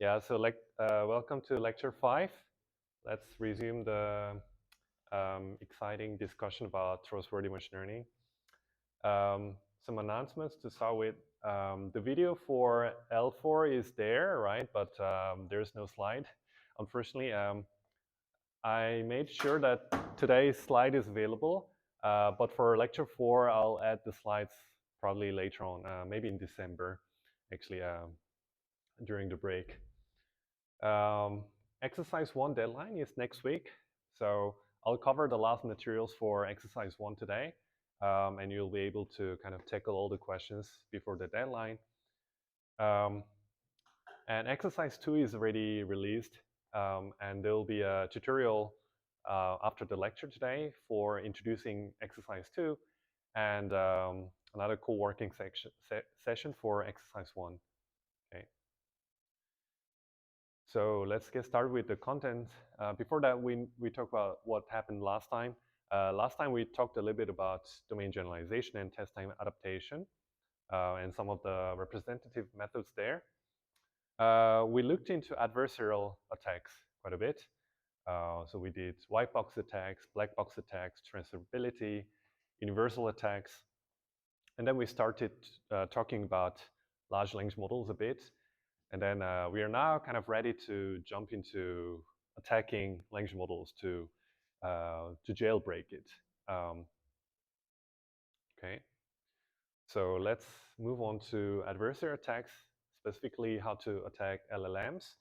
Yeah, so welcome to lecture 5. Let's resume the exciting discussion about trustworthy machine learning. Some announcements to start with. The video for L4 is there, right? But there's no slide. Unfortunately, I made sure that today's slide is available. But for lecture 4, I'll add the slides probably later on, maybe in December, actually, during the break. Exercise 1 deadline is next week, so I'll cover the last materials for exercise 1 today, and you'll be able to kind of tackle all the questions before the deadline. And exercise 2 is already released, and there will be a tutorial after the lecture today for introducing exercise 2, and another co-working session for exercise 1. Okay. So let's get started with the content. Before that, we talk about what happened last time. Last time we talked a little bit about domain generalization and test time adaptation and some of the representative methods there. We looked into adversarial attacks quite a bit. So we did white box attacks, black box attacks, transferability, universal attacks. And then we started talking about large language models a bit. And then we are now kind of ready to jump into attacking language models to jailbreak it. Okay, so let's move on to adversarial attacks, specifically how to attack LLMs.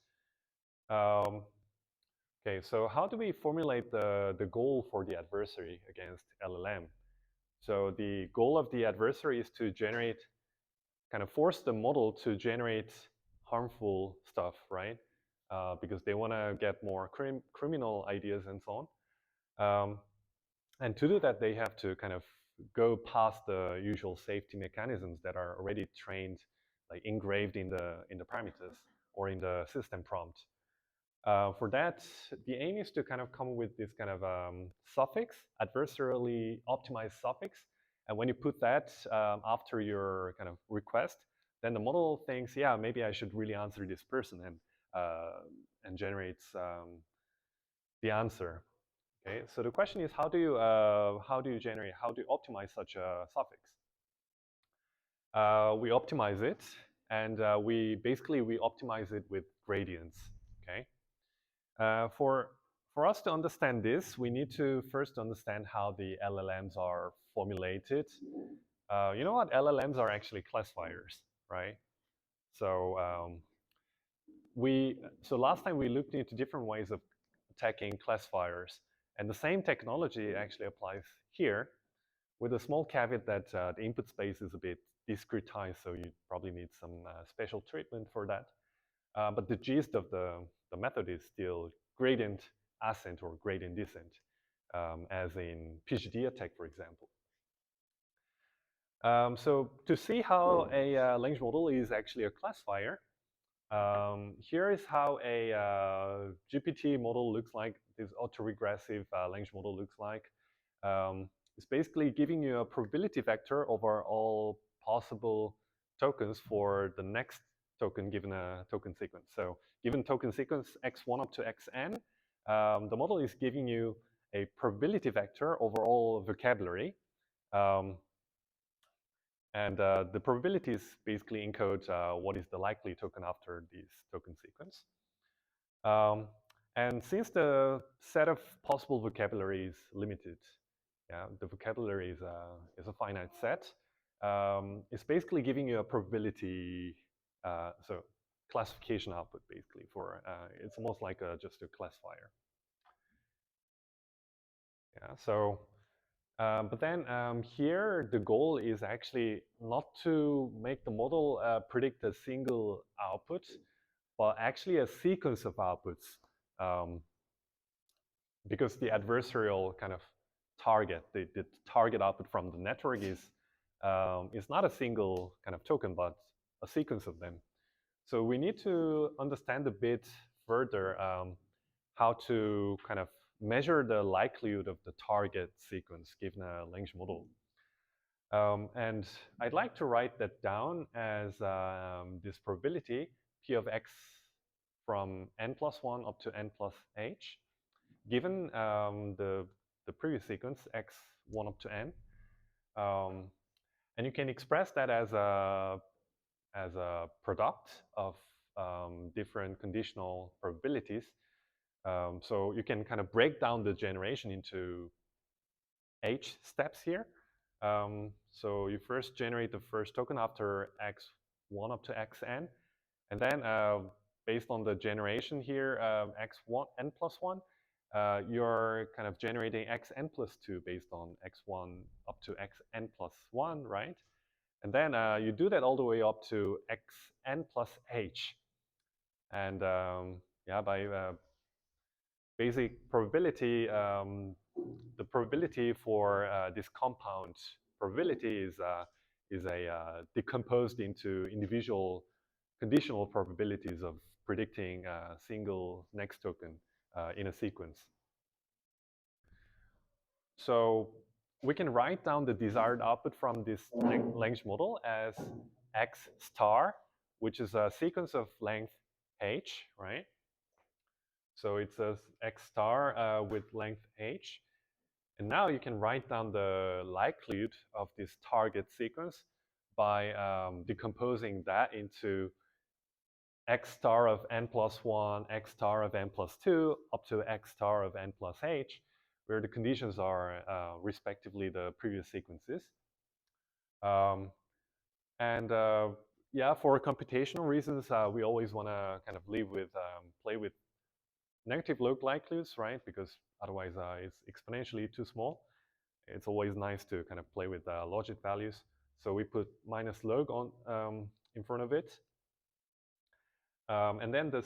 Okay, so how do we formulate the goal for the adversary against LLM? So the goal of the adversary is to generate, kind of force the model to generate harmful stuff, right? Because they want to get more criminal ideas and so on. And to do that, they have to kind of go past the usual safety mechanisms that are already trained, like engraved in the parameters or in the system prompt. For that, the aim is to kind of come with this kind of suffix, adversarially optimized suffix. And when you put that after your kind of request, then the model thinks, yeah, maybe I should really answer this person, and generates the answer. Okay, so the question is, how do you optimize such a suffix? We optimize it, and we optimize it with gradients. Okay, for us to understand this, we need to first understand how the LLMs are formulated. You know what? LLMs are actually classifiers, right? So last time we looked into different ways of attacking classifiers, and the same technology actually applies here, with a small caveat that the input space is a bit discretized, so you probably need some special treatment for that. But the gist of the method is still gradient ascent or gradient descent, as in PGD attack, for example. So to see how a language model is actually a classifier, here is how a GPT model looks like. This autoregressive language model looks like. It's basically giving you a probability vector over all possible tokens for the next token given a token sequence. So given token sequence x1 up to xn, the model is giving you a probability vector over all vocabulary. And the probabilities basically encode what is the likely token after this token sequence. And since the set of possible vocabulary is limited, yeah, the vocabulary is a finite set, it's basically giving you a probability, so classification output basically for, it's almost like just a classifier. Yeah, so, but then here the goal is actually not to make the model predict a single output, but actually a sequence of outputs, because the adversarial kind of target, the target output from the network is not a single kind of token, but a sequence of them. So we need to understand a bit further how to kind of measure the likelihood of the target sequence given a language model. And I'd like to write that down as this probability, P of x from n+1 up to n+h, given the previous sequence x1 up to n. And you can express that as a product of different conditional probabilities. So you can kind of break down the generation into h steps here. So you first generate the first token after x1 up to xn, and then based on the generation here, x1 n+1, you're kind of generating xn+2 based on x1 up to xn+1, right? And then you do that all the way up to xn+h. And yeah, by basic probability, the probability for this compound probability is decomposed into individual conditional probabilities of predicting a single next token in a sequence. So we can write down the desired output from this language model as x star, which is a sequence of length h, right? So it says x star with length h. And now you can write down the likelihood of this target sequence by decomposing that into x star of n+1, x star of n+2, up to x star of n+h, where the conditions are respectively the previous sequences. Yeah, for computational reasons, we always want to kind of play with negative log likelihoods, right? Because otherwise it's exponentially too small. It's always nice to kind of play with logic values. So we put minus log on in front of it. And then the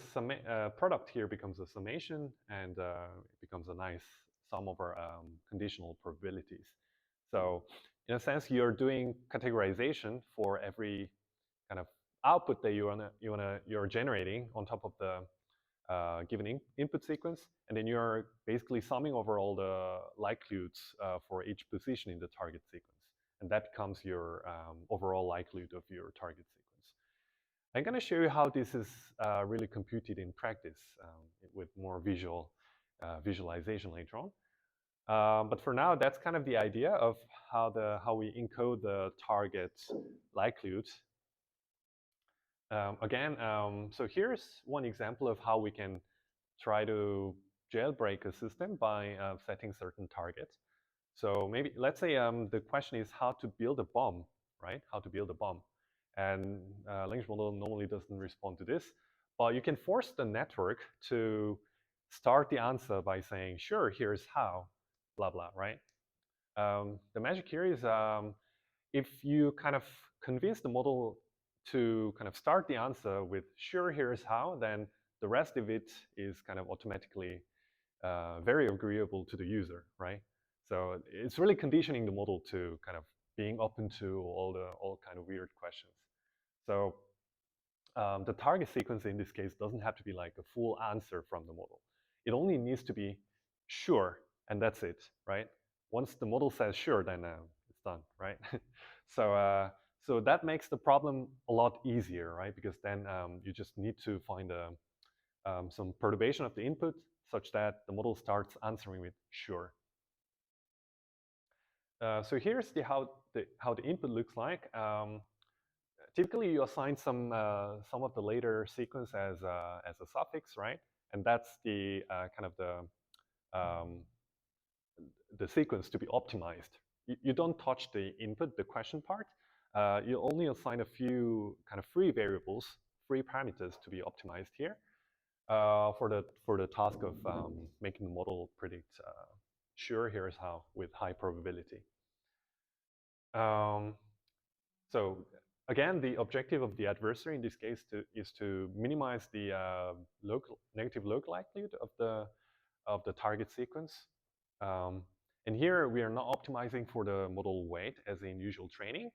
product here becomes a summation, and it becomes a nice sum over conditional probabilities. So in a sense, you're doing categorization for every kind of output that you're generating on top of the given input sequence, and then you're basically summing over all the likelihoods for each position in the target sequence, and that becomes your overall likelihood of your target sequence. I'm going to show you how this is really computed in practice with more visualization later on. But for now, that's kind of the idea of how we encode the target likelihood. So here's one example of how we can try to jailbreak a system by setting certain targets. So maybe let's say the question is how to build a bomb, right? How to build a bomb. And language model normally doesn't respond to this, but you can force the network to start the answer by saying, sure, here's how, blah, blah, right? The magic here is if you kind of convince the model to kind of start the answer with, sure, here's how, then the rest of it is kind of automatically very agreeable to the user, right? So it's really conditioning the model to kind of being open to all kind of weird questions. So the target sequence in this case doesn't have to be like a full answer from the model. It only needs to be sure, and that's it, right? Once the model says sure, then it's done, right? So that makes the problem a lot easier, right? Because then you just need to find some perturbation of the input such that the model starts answering with sure. So here's how the input looks like. Typically, you assign some of the later sequence as a suffix, right? And that's the kind of the sequence to be optimized. You don't touch the input, the question part. You only assign a few kind of free variables, free parameters to be optimized here for the task of making the model predict sure, here's how with high probability. So again, the objective of the adversary in this case is to minimize the negative log likelihood of the target sequence. And here we are not optimizing for the model weight as in usual training.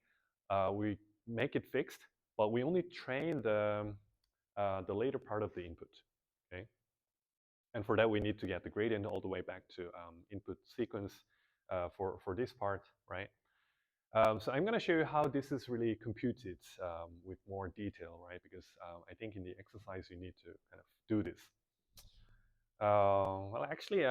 We make it fixed, but we only train the later part of the input. Okay. And for that, we need to get the gradient all the way back to input sequence for this part, right? So I'm going to show you how this is really computed with more detail, right? Because I think in the exercise you need to kind of do this. Well, actually,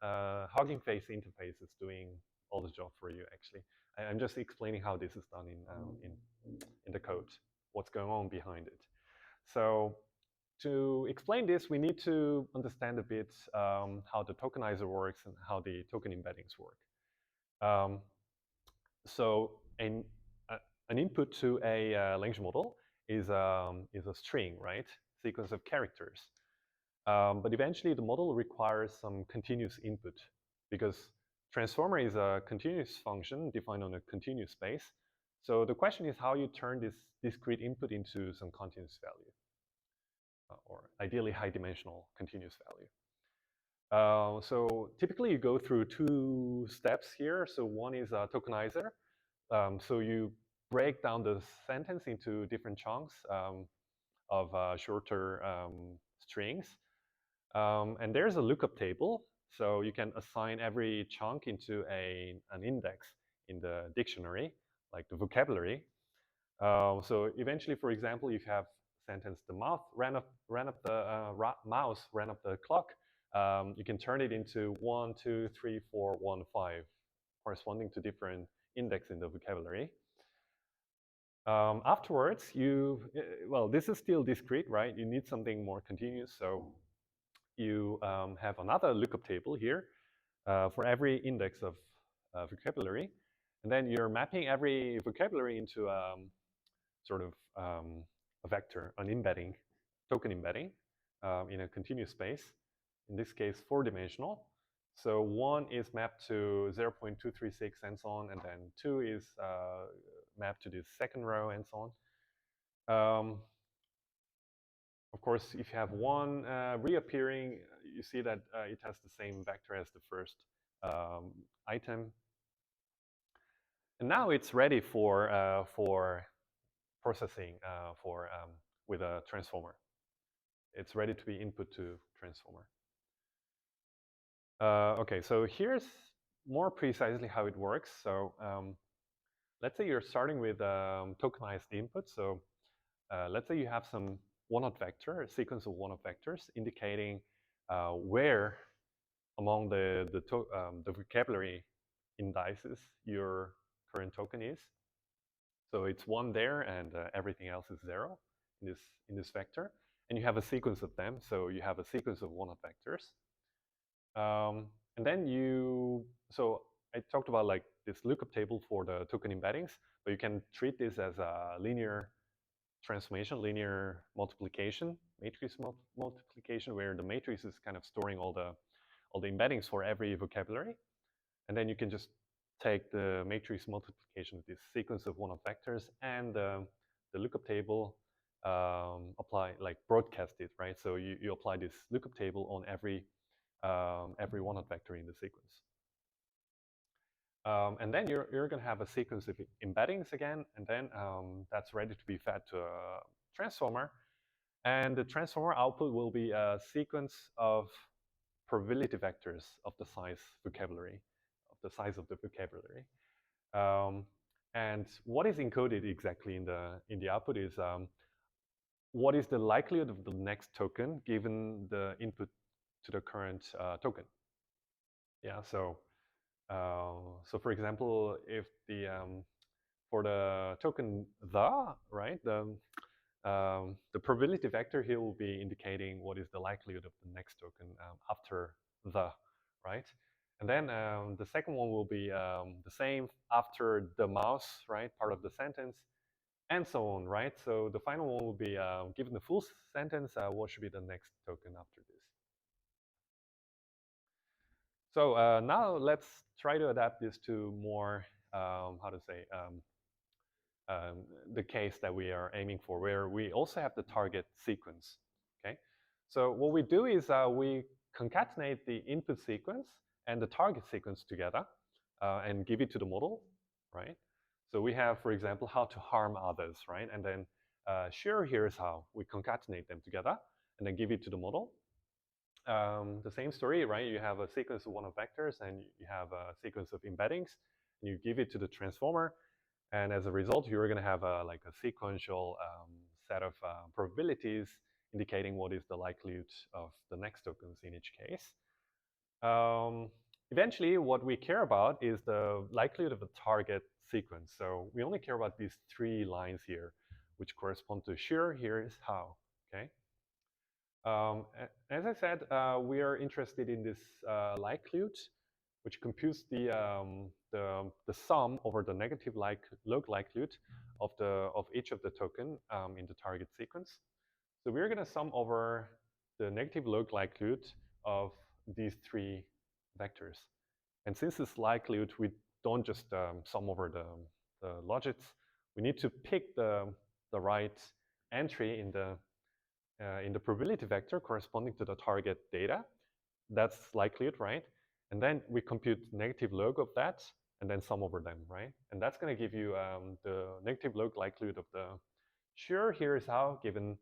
Hugging Face interface is doing all the job for you. Actually, I'm just explaining how this is done in the code, what's going on behind it. So to explain this, we need to understand a bit how the tokenizer works and how the token embeddings work. So an input to a language model is a string, right? Sequence of characters. But eventually the model requires some continuous input because transformer is a continuous function defined on a continuous space. So the question is how you turn this discrete input into some continuous value, or ideally high dimensional continuous value. So typically you go through two steps here. So one is a tokenizer. So you break down the sentence into different chunks of shorter strings. And there's a lookup table. So you can assign every chunk into an index in the dictionary, like the vocabulary. So eventually, for example, if you have sentence, the mouse ran up the clock, you can turn it into 1, 2, 3, 4, 1, 5, corresponding to different index in the vocabulary. Afterwards, well, this is still discrete, right? You need something more continuous. So you have another lookup table here for every index of vocabulary. And then you're mapping every vocabulary into sort of a vector, an embedding, token embedding in a continuous space. In this case, 4-dimensional. So 1 is mapped to 0.236 and so on, and then 2 is mapped to this second row and so on. Of course, if you have 1 reappearing, you see that it has the same vector as the first item. And now it's ready for processing with a transformer. It's ready to be input to transformer. Okay, so here's more precisely how it works. So let's say you're starting with tokenized input. So let's say you have some one-hot vector, a sequence of one-hot vectors indicating where among the vocabulary indices your current token is. So it's 1 there, and everything else is 0 in this vector. And you have a sequence of them. So you have a sequence of one-hot vectors. And then so I talked about like this lookup table for the token embeddings, but you can treat this as a linear transformation, linear multiplication, matrix multiplication, where the matrix is kind of storing all the embeddings for every vocabulary. And then you can just take the matrix multiplication of this sequence of one-hot vectors and the lookup table, broadcast it, right? So you apply this lookup table on every one-hot vector in the sequence. And then you're going to have a sequence of embeddings again, and then that's ready to be fed to a transformer. And the transformer output will be a sequence of probability vectors of the size vocabulary, of the size of the vocabulary. And what is encoded exactly in the output is what is the likelihood of the next token given the input to the current token. Yeah, so for example, if for the token right, the probability vector here will be indicating what is the likelihood of the next token after right? And then the second one will be the same after the mouse, right, part of the sentence, and so on, right? So the final one will be given the full sentence, what should be the next token after this? So now let's try to adapt this to more, the case that we are aiming for, where we also have the target sequence, okay? So what we do is we concatenate the input sequence and the target sequence together and give it to the model, right? So we have, for example, how to harm others, right? And then sure, here's how we concatenate them together and then give it to the model. The same story, right? You have a sequence of one-hot vectors and you have a sequence of embeddings, and you give it to the transformer. And as a result, you're going to have like a sequential set of probabilities indicating what is the likelihood of the next tokens in each case. Eventually, what we care about is the likelihood of a target sequence. So we only care about these 3 lines here, which correspond to sure, here is how. Okay. As I said, we are interested in this likelihood, which computes the sum over the negative log likelihood of each of the token in the target sequence. So we're going to sum over the negative log likelihood of these 3 vectors. And since this likelihood, we don't just sum over the logits. We need to pick the right entry in the probability vector corresponding to the target data. That's likelihood, right? And then we compute negative log of that and then sum over them, right? And that's going to give you the negative log likelihood of the sure, here is how, given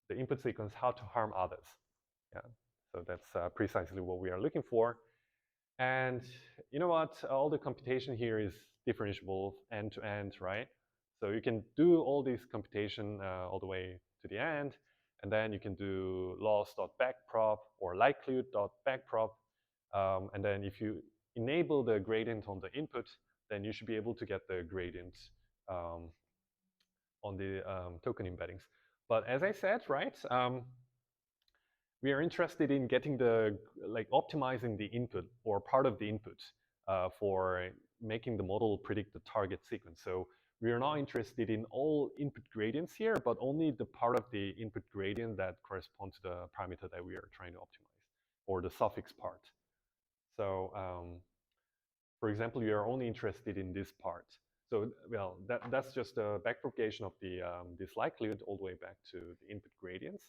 the input sequence, how to harm others. Yeah, so that's precisely what we are looking for. And you know what? All the computation here is differentiable end to end, right? So you can do all this computation all the way to the end, and then you can do loss.backprop or likelihood.backprop. And then if you enable the gradient on the input, then you should be able to get the gradient on the token embeddings. But as I said, right, we are interested in getting optimizing the input or part of the input for making the model predict the target sequence. So we are not interested in all input gradients here, but only the part of the input gradient that corresponds to the parameter that we are trying to optimize, or the suffix part. So for example, you are only interested in this part. So well, that's just a backpropagation of this likelihood all the way back to the input gradients.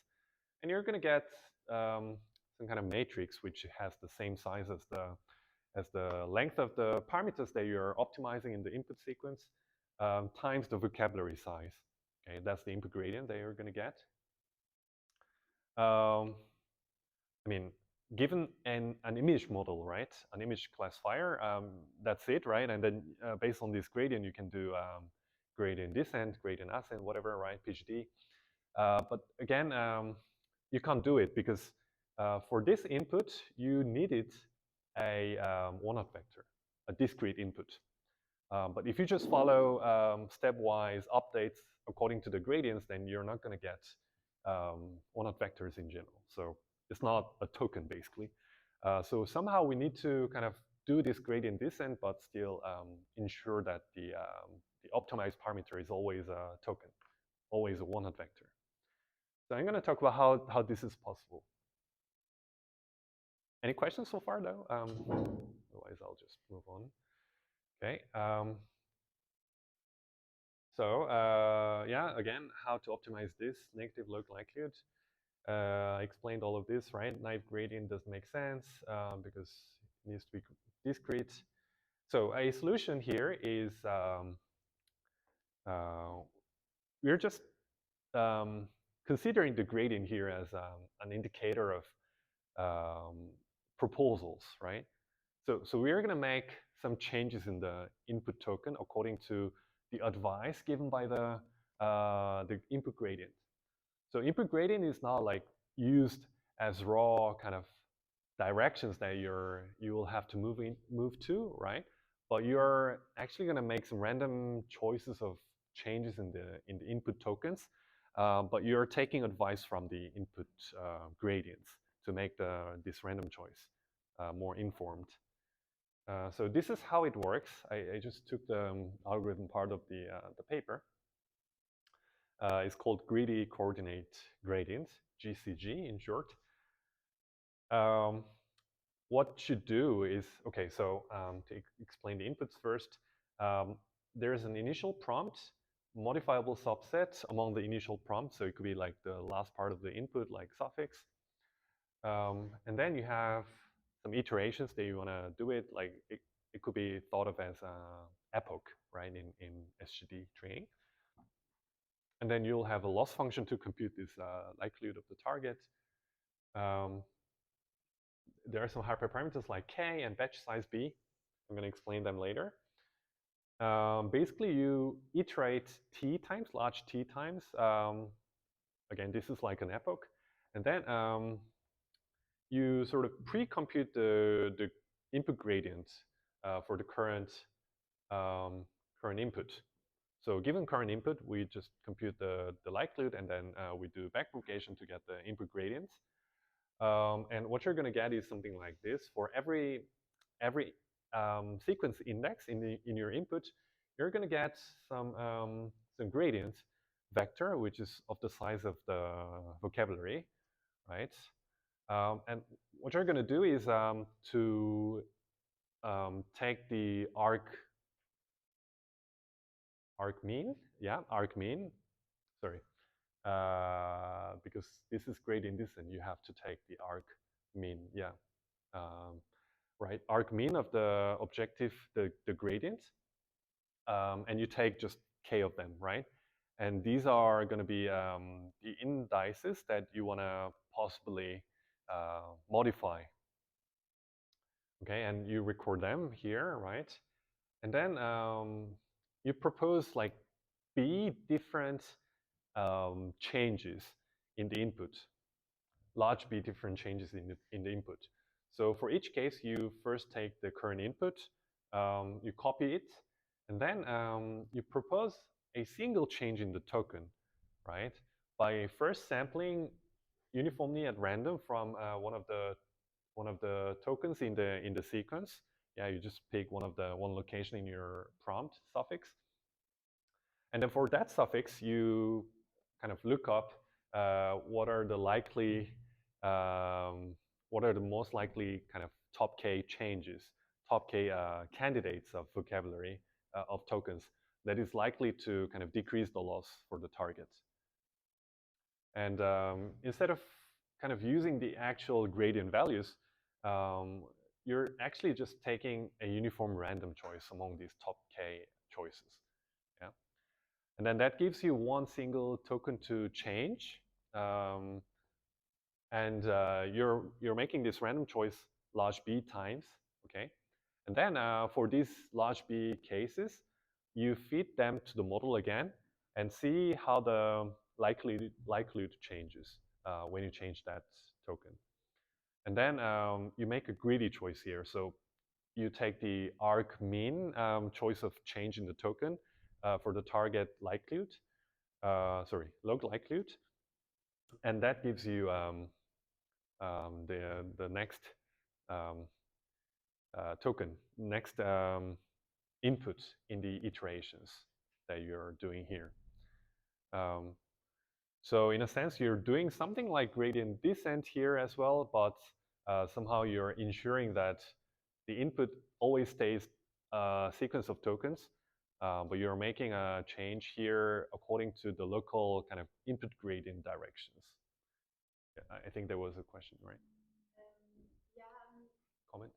And you're going to get some kind of matrix which has the same size as the length of the parameters that you're optimizing in the input sequence times the vocabulary size. Okay, that's the input gradient that you're going to get. I mean, given an image model, right, an image classifier, that's it, right? And then based on this gradient, you can do gradient descent, gradient ascent, whatever, right, PGD. But again, you can't do it because for this input, you needed a one-hot vector, a discrete input. But if you just follow stepwise updates according to the gradients, then you're not going to get one-hot vectors in general. So it's not a token, basically. So somehow we need to kind of do this gradient descent, but still ensure that the optimized parameter is always a token, always a one-hot vector. So I'm going to talk about how this is possible. Any questions so far, though? Otherwise, I'll just move on. Okay. Yeah, again, how to optimize this negative log likelihood. I explained all of this, right? Naive gradient doesn't make sense because it needs to be discrete. So a solution here is we're just considering the gradient here as an indicator of proposals, right? So we're going to make some changes in the input token according to the advice given by the input gradient. So input gradient is not like used as raw kind of directions that you will have to move to, right? But you're actually going to make some random choices of changes in the input tokens, but you're taking advice from the input gradients to make this random choice more informed. So this is how it works. I just took the algorithm part of the paper. It's called greedy coordinate gradient, GCG in short. What you do is, okay, so to explain the inputs first, there's an initial prompt, modifiable subset among the initial prompts. So it could be like the last part of the input, like suffix. And then you have some iterations that you want to do it. Like it could be thought of as epoch, right, in SGD training. And then you'll have a loss function to compute this likelihood of the target. There are some hyperparameters like k and batch size b. I'm going to explain them later. Basically, you iterate t times, large t times. Again, this is like an epoch. And then you sort of pre-compute the input gradient for the current input. So given current input, we just compute the likelihood, and then we do backpropagation to get the input gradients. And what you're going to get is something like this. For every sequence index in your input, you're going to get some gradient vector, which is of the size of the vocabulary, right? And what you're going to do is to take the arc mean, sorry, because this is gradient descent, you have to take the arc mean, right, arc mean of the objective, the gradient, and you take just k of them, right? And these are going to be the indices that you want to possibly modify. Okay, and you record them here, right? And then you propose like b different changes in the input, large b different changes in the input. So for each case, you first take the current input, you copy it, and then you propose a single change in the token, right? By first sampling uniformly at random from one of the tokens in the sequence. Yeah, you just pick one location in your prompt suffix, and then for that suffix, you kind of look up what are the most likely kind of top k changes, top k candidates of vocabulary of tokens that is likely to kind of decrease the loss for the target. And instead of kind of using the actual gradient values, you're actually just taking a uniform random choice among these top k choices. Yeah. And then that gives you one single token to change. And you're making this random choice large B times, okay? And then for these large B cases, you feed them to the model again and see how the likelihood changes when you change that token. And then you make a greedy choice here. So you take the arc mean choice of change in the token for the target likelihood, log likelihood, and that gives you the next token, next input in the iterations that you're doing here. So in a sense, you're doing something like gradient descent here as well, but somehow you're ensuring that the input always stays a sequence of tokens, but you're making a change here according to the local kind of input gradient directions. Yeah, I think there was a question, right? Comment?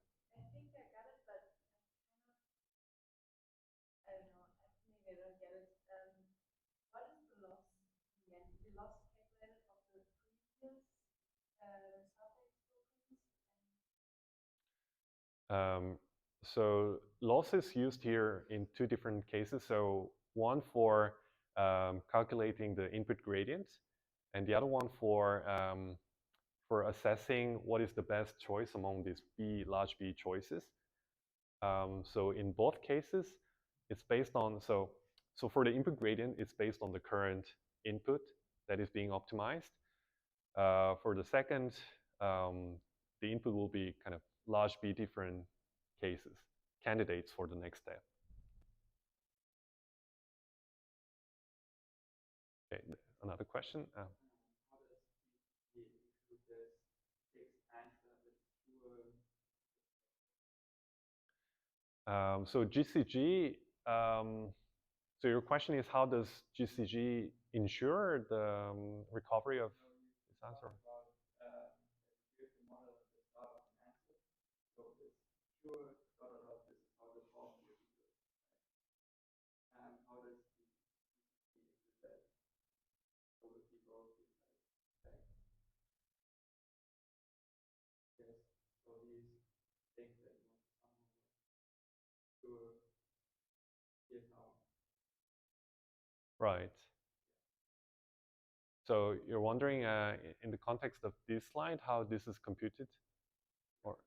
So loss is used here in two different cases. So one for calculating the input gradient, and the other one for assessing what is the best choice among these large B choices. So in both cases, it's based on, so for the input gradient, it's based on the current input that is being optimized. For the second, the input will be kind of large B different cases, candidates for the next step. Okay, another question? So GCG, so your question is how does GCG ensure the recovery of this answer? Right. So you're wondering in the context of this slide how this is computed? Or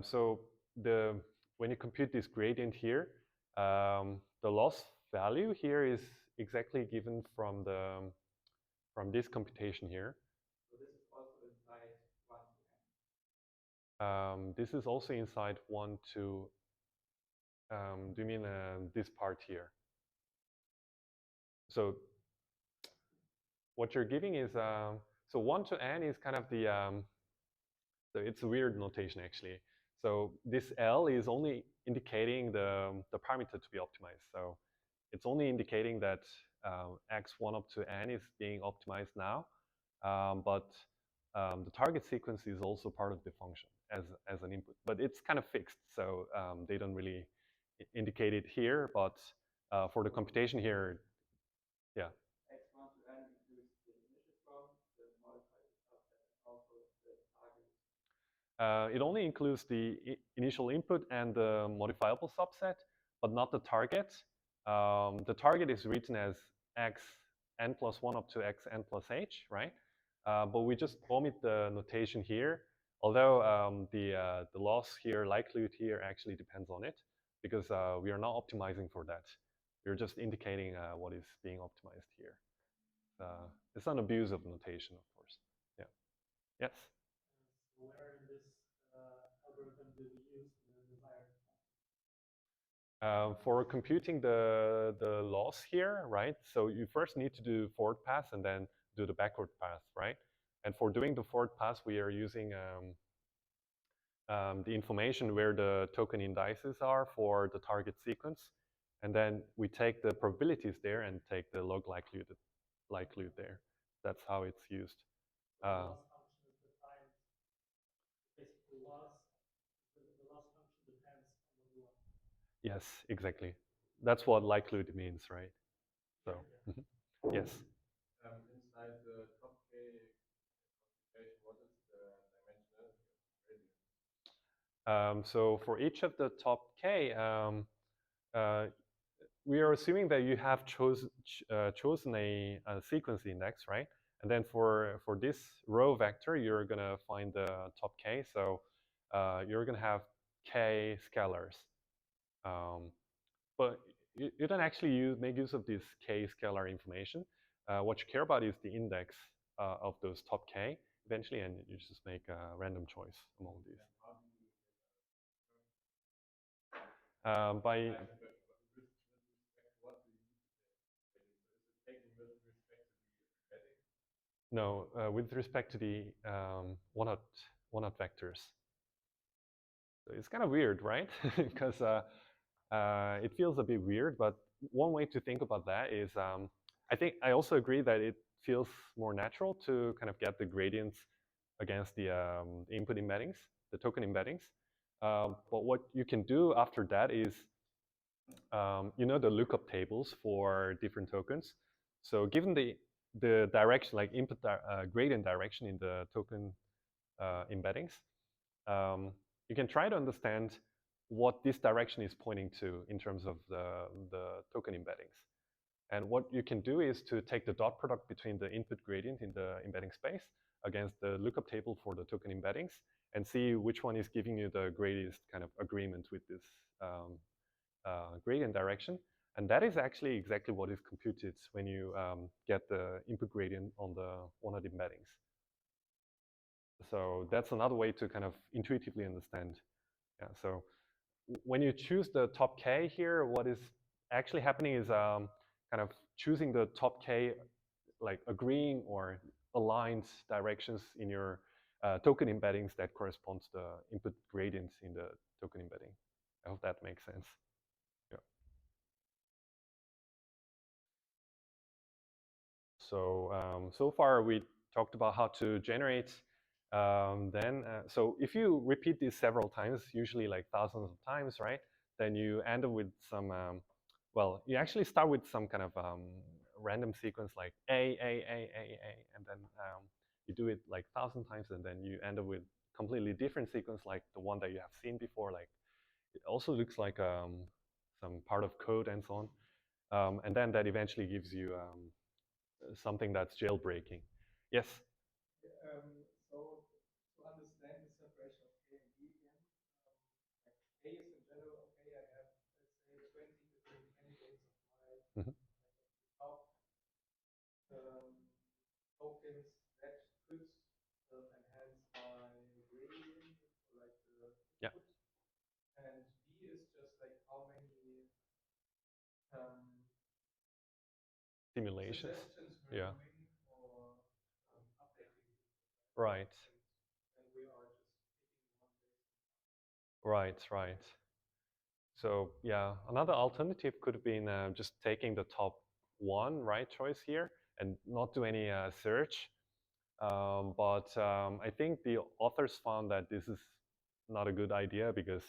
so the when you compute this gradient here, the loss value here is exactly given from this computation here. So this is also inside 1 to n. This is also inside 1 to, do you mean this part here? So what you're giving is, so 1 to n is kind of the, so it's a weird notation actually. So this L is only indicating the parameter to be optimized. So it's only indicating that x1 up to n is being optimized now, but the target sequence is also part of the function as an input. But it's kind of fixed, so they don't really indicate it here. But for the computation here, yeah. X1 to n includes the initial from, the modified subset, and also the target. It only includes the initial input and the modifiable subset, but not the target. The target is written as x n plus 1 up to x n plus h, right? But we just omit the notation here, although the loss here, likelihood here, actually depends on it, because we are not optimizing for that. We're just indicating what is being optimized here. It's an abuse of notation, of course. Yeah. Yes? So where in this algorithm do we use the desired function? For computing the loss here, right? So you first need to do forward pass and then do the backward pass, right? And for doing the forward pass, we are using the information where the token indices are for the target sequence. And then we take the probabilities there and take the log likelihood there. That's how it's used. So the loss function is defined, basically the loss function depends on what we want. Yes, exactly. That's what likelihood means, right? So, yes. Inside the top K computation, what is the dimensionality of the gradient? So for each of the top K, we are assuming that you have chosen a sequence index, right? And then for this row vector, you're going to find the top K. So you're going to have K scalars. But you don't actually make use of this K scalar information. What you care about is the index of those top K eventually, and you just make a random choice among these. By no, with respect to the one-hot vectors. So it's kind of weird, right? Because it feels a bit weird, but one way to think about that is I think I also agree that it feels more natural to kind of get the gradients against the input embeddings, the token embeddings. But what you can do after that is, you know, the lookup tables for different tokens. So given the direction, like input gradient direction in the token embeddings, you can try to understand what this direction is pointing to in terms of the token embeddings. And what you can do is to take the dot product between the input gradient in the embedding space against the lookup table for the token embeddings and see which one is giving you the greatest kind of agreement with this gradient direction. And that is actually exactly what is computed when you get the input gradient on the one-hot embeddings. So that's another way to kind of intuitively understand. Yeah, so when you choose the top K here, what is actually happening is kind of choosing the top K, like agreeing or aligned directions in your token embeddings that correspond to the input gradients in the token embedding. I hope that makes sense. Yeah. So so far we talked about how to generate. So if you repeat this several times, usually like thousands of times, right? Then you end up with some. Well, you actually start with some kind of random sequence like A, and then you do it like 1,000 times, and then you end up with completely different sequence like the one that you have seen before. Like it also looks like some part of code and so on. And then that eventually gives you something that's jailbreaking. Yes? So to understand the separation of A and B again, like A is in general, okay, I have, let's say, 20 different candidates of my top tokens that could enhance my gradient, like the Yeah. input. And B is just like how many Simulations. suggestions we're Yeah. doing for updating the input, Right. And we are just picking one based on. Right, right. So yeah, another alternative could have been just taking the top one right choice here and not do any search. But I think the authors found that this is not a good idea because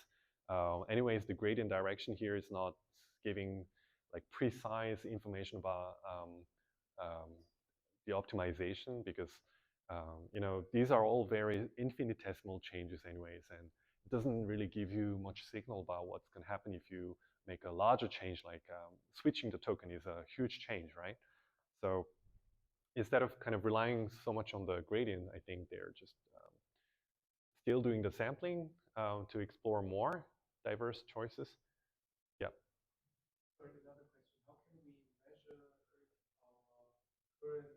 anyways, the gradient direction here is not giving like precise information about the optimization because these are all very infinitesimal changes anyways, and it doesn't really give you much signal about what's going to happen if you make a larger change, like switching the token is a huge change, right? So instead of kind of relying so much on the gradient, I think they're just still doing the sampling to explore more diverse choices. Yeah. Sorry, another question. How can we measure if our current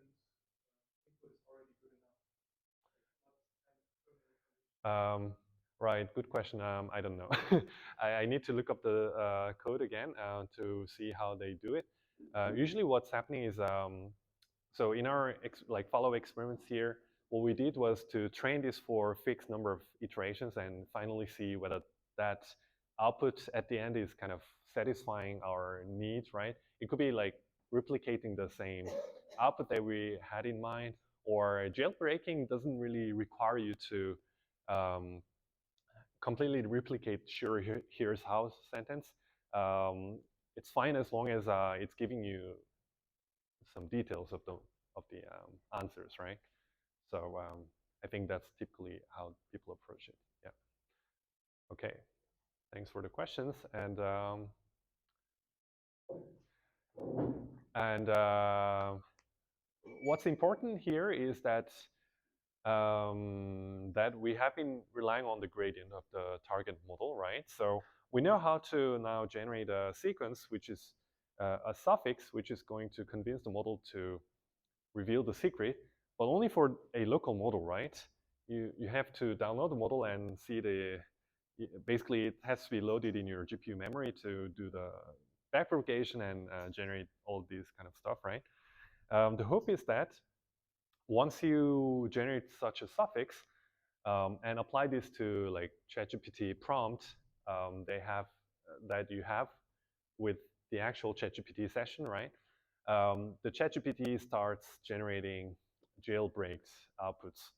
input is already good enough? Like what kind of terminal condition? Right, good question. I don't know. I need to look up the code again to see how they do it. Usually what's happening is, so in our like follow experiments here, what we did was to train this for a fixed number of iterations and finally see whether that output at the end is kind of satisfying our needs, right? It could be like replicating the same output that we had in mind, or jailbreaking doesn't really require you to completely replicate sure here's how sentence. It's fine as long as it's giving you some details of the answers, right? So I think that's typically how people approach it. Yeah. Okay. Thanks for the questions. And what's important here is that that we have been relying on the gradient of the target model, right? So we know how to now generate a sequence, which is a suffix, which is going to convince the model to reveal the secret, but only for a local model, right? You have to download the model and see basically it has to be loaded in your GPU memory to do the backpropagation and generate all these kind of stuff, right? The hope is that once you generate such a suffix and apply this to like ChatGPT prompt they have that you have with the actual ChatGPT session, right? The ChatGPT starts generating jailbreaks outputs.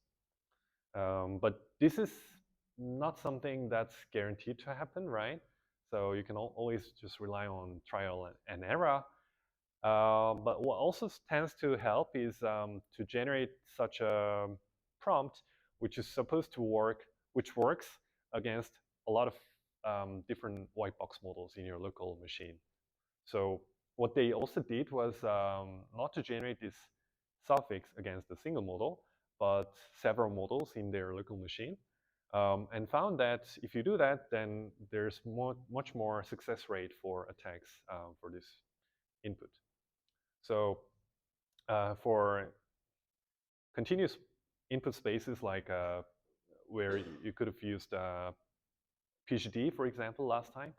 But this is not something that's guaranteed to happen, right? So you can always just rely on trial and error. But what also tends to help is to generate such a prompt which is supposed to work, which works against a lot of different white box models in your local machine. So what they also did was not to generate this suffix against a single model, but several models in their local machine, and found that if you do that, then there's much more success rate for attacks for this input. So for continuous input spaces like where you could have used PGD, for example, last time,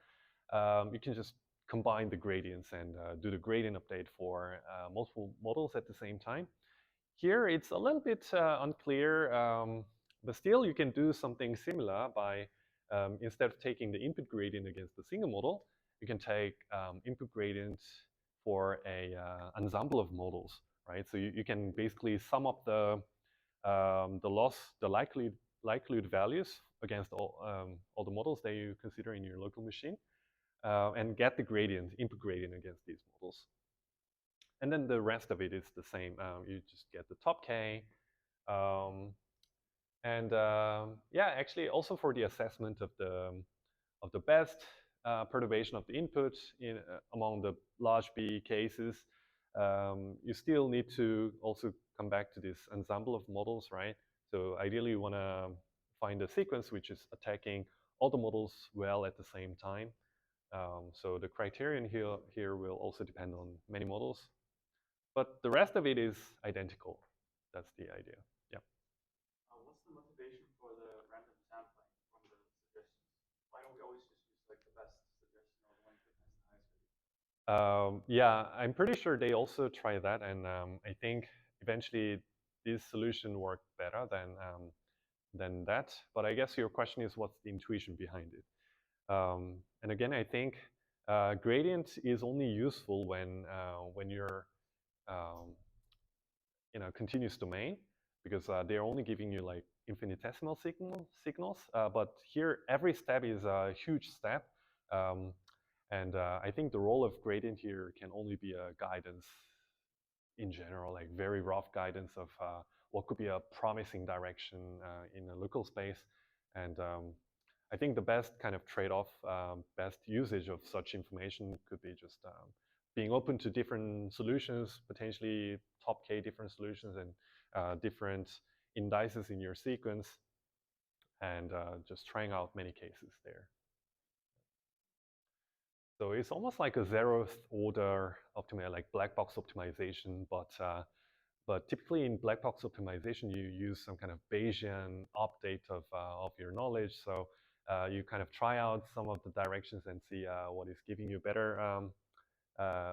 you can just combine the gradients and do the gradient update for multiple models at the same time. Here, it's a little bit unclear, but still you can do something similar by, instead of taking the input gradient against the single model, you can take input gradient for a ensemble of models, right? So you can basically sum up the likelihood values against all the models that you consider in your local machine, and get the gradient, input gradient against these models. And then the rest of it is the same. You just get the top K. Yeah, actually also for the assessment of the best perturbation of the input among the large B cases, you still need to also come back to this ensemble of models, right? So ideally, you want to find a sequence which is attacking all the models well at the same time. So the criterion here will also depend on many models, but the rest of it is identical. That's the idea. Yeah. What's the motivation for the random sampling from the suggestions? Why don't we always just use like the best suggestion or the one that has the highest value? Yeah, I'm pretty sure they also try that, and I think eventually this solution worked better than that. But I guess your question is what's the intuition behind it? And again, I think gradient is only useful when you're in a continuous domain, because they're only giving you like infinitesimal signals. But here, every step is a huge step. And I think the role of gradient here can only be a guidance in general, like very rough guidance of what could be a promising direction in a local space. And I think the best kind of trade-off, best usage of such information could be just being open to different solutions, potentially top K different solutions and different indices in your sequence, and just trying out many cases there. So it's almost like a zeroth order optimization, like black box optimization, but typically in black box optimization, you use some kind of Bayesian update of your knowledge. So you kind of try out some of the directions and see what is giving you better,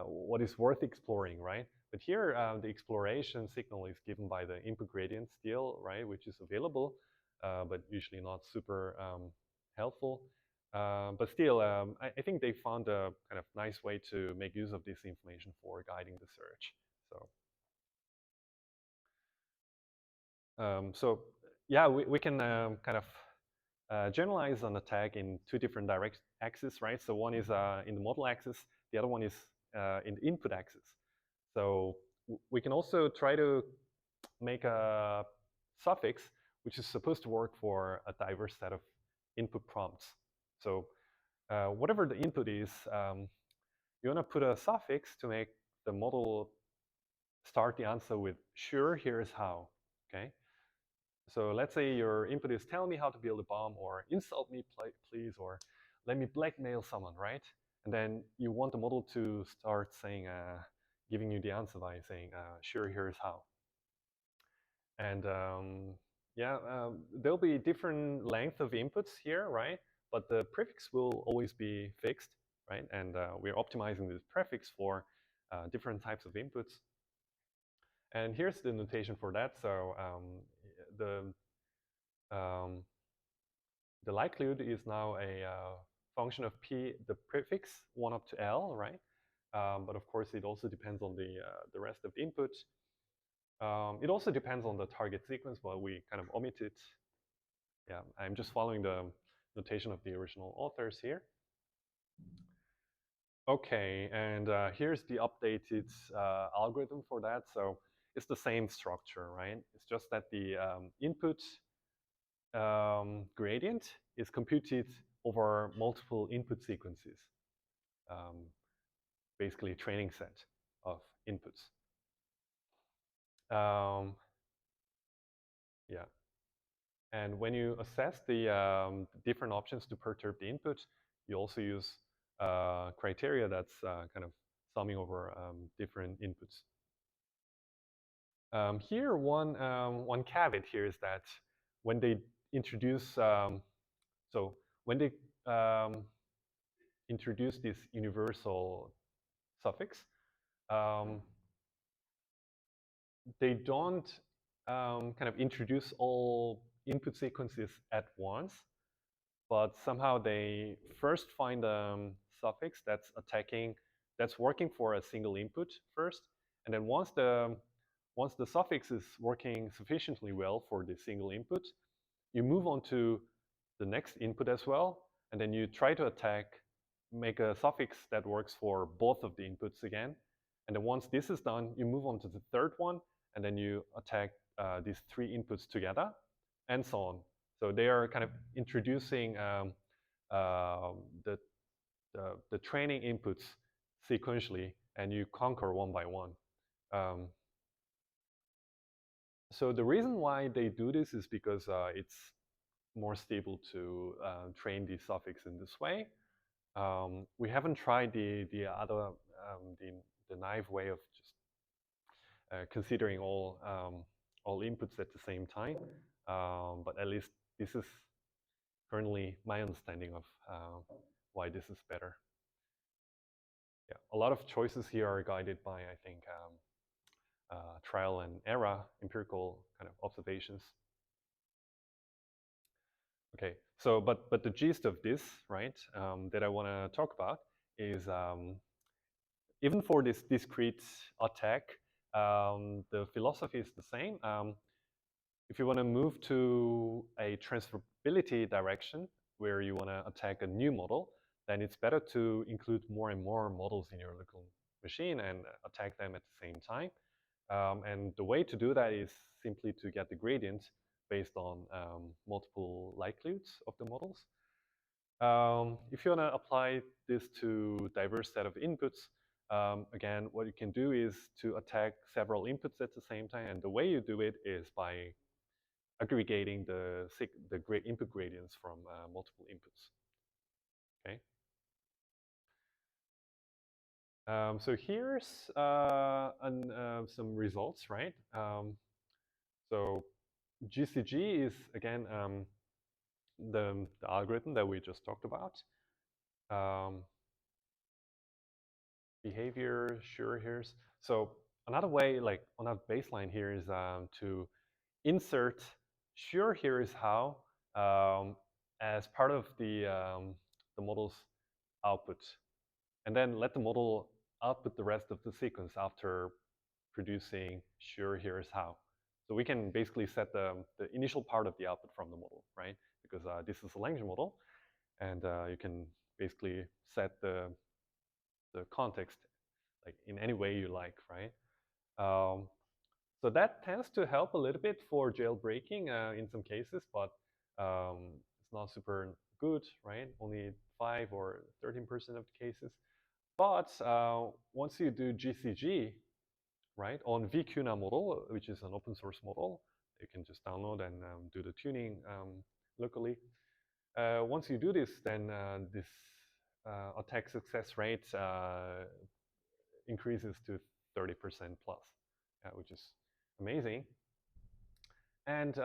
what is worth exploring, right? But here, the exploration signal is given by the input gradient still, right, which is available, but usually not super helpful. But still, I think they found a kind of nice way to make use of this information for guiding the search. So yeah, we can kind of generalize on a tag in two different direct axes, right? So one is in the model axis, the other one is in the input axis. So we can also try to make a suffix which is supposed to work for a diverse set of input prompts. So whatever the input is, you want to put a suffix to make the model start the answer with "sure, here's how." Okay. So let's say your input is "tell me how to build a bomb," or "insult me, please," or "let me blackmail someone," right? And then you want the model to start saying, giving you the answer by saying, "sure, here's how." And yeah, there'll be different length of inputs here, right? But the prefix will always be fixed, right? And we're optimizing this prefix for different types of inputs. And here's the notation for that. So the likelihood is now a function of p, the prefix 1 up to L, right? But of course, it also depends on the rest of the inputs. It also depends on the target sequence, but we kind of omit it. Yeah, I'm just following the notation of the original authors here. Okay, and here's the updated algorithm for that. So it's the same structure, right? It's just that the input gradient is computed over multiple input sequences, basically a training set of inputs. Yeah. And when you assess the different options to perturb the input, you also use criteria that's kind of summing over different inputs. Here, one caveat here is that when they introduce, so when they introduce this universal suffix, they don't kind of introduce all input sequences at once, but somehow they first find a suffix that's working for a single input first, and then once the suffix is working sufficiently well for the single input, you move on to the next input as well, and then you try to make a suffix that works for both of the inputs again. And then once this is done, you move on to the third one, and then you attack these three inputs together, and so on. So they are kind of introducing the the training inputs sequentially, and you conquer one by one. So the reason why they do this is because it's more stable to train the suffix in this way. We haven't tried the other the naive way of just considering all inputs at the same time. But at least this is currently my understanding of why this is better. Yeah, a lot of choices here are guided by, I think, trial and error, empirical kind of observations. Okay, so but the gist of this, right, that I want to talk about is even for this discrete attack, the philosophy is the same. If you want to move to a transferability direction where you want to attack a new model, then it's better to include more and more models in your local machine and attack them at the same time. And the way to do that is simply to get the gradient based on multiple likelihoods of the models. If you want to apply this to diverse set of inputs, again, what you can do is to attack several inputs at the same time. And the way you do it is by aggregating the input gradients from multiple inputs. Okay. So here's some results, right? So GCG is again the algorithm that we just talked about. Behavior, sure, here's so another way, like another baseline here is to insert sure here is how as part of the model's output, and then let the model output the rest of the sequence after producing sure here is how. So we can basically set the initial part of the output from the model, right? Because this is a language model, and you can basically set the context like in any way you like, right? So that tends to help a little bit for jailbreaking in some cases, but it's not super good, right? Only 5 or 13% of the cases. But once you do GCG, right, on VQNA model, which is an open source model, you can just download and do the tuning locally. Once you do this, then this attack success rate increases to 30% plus, which is amazing. And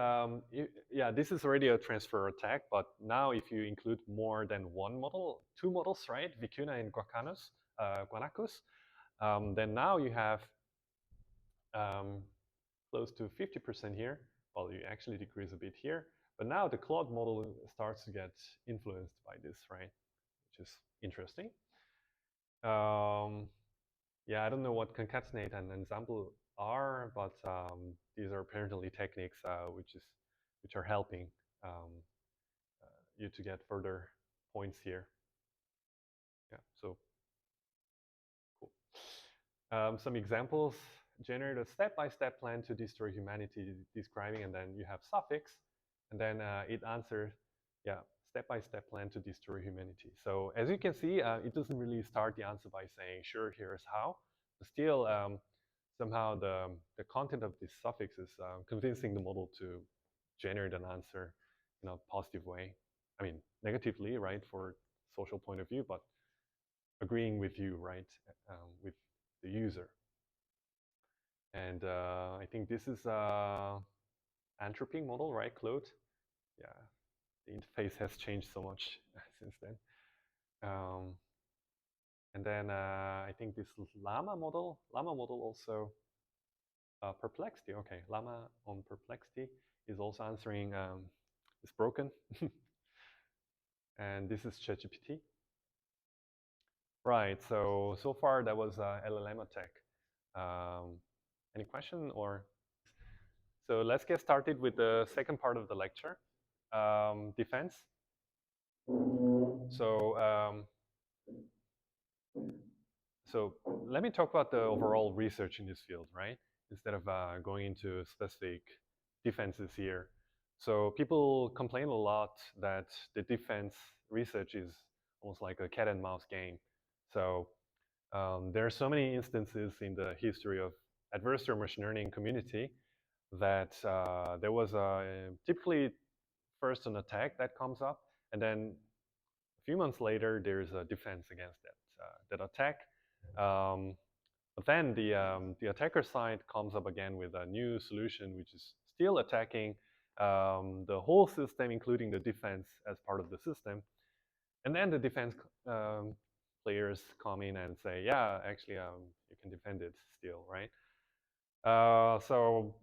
yeah, this is already a transfer attack, but now if you include more than one model, 2 models, right, Vicuna and Guanacus, then now you have close to 50% here. Well, you actually decrease a bit here, but now the Claude model starts to get influenced by this, right, which is interesting. Yeah, I don't know what concatenate and ensemble are, but these are apparently techniques which are helping you to get further points here. Yeah, so cool. Some examples: generate a step-by-step plan to destroy humanity, describing, and then you have suffix, and then it answers, yeah, step-by-step plan to destroy humanity. So as you can see, it doesn't really start the answer by saying, sure, here's how. But still, somehow the content of this suffix is convincing the model to generate an answer in a positive way. I mean, negatively, right, for social point of view, but agreeing with you, right, with the user. And I think this is anthroping model, right, Claude? Yeah, the interface has changed so much since then. And then I think this llama model also perplexity. Okay, llama on perplexity is also answering is broken. And this is ChatGPT. Right, so far that was LLM attack. Any question or? So let's get started with the second part of the lecture, defense. So let me talk about the overall research in this field, right? Instead of going into specific defenses here. So people complain a lot that the defense research is almost like a cat and mouse game. So there are so many instances in the history of adversarial machine learning community that there was typically first an attack that comes up, and then a few months later there's a defense against that attack. But then the attacker side comes up again with a new solution, which is still attacking the whole system, including the defense as part of the system. And then the defense players come in and say, yeah, actually, you can defend it still, right? So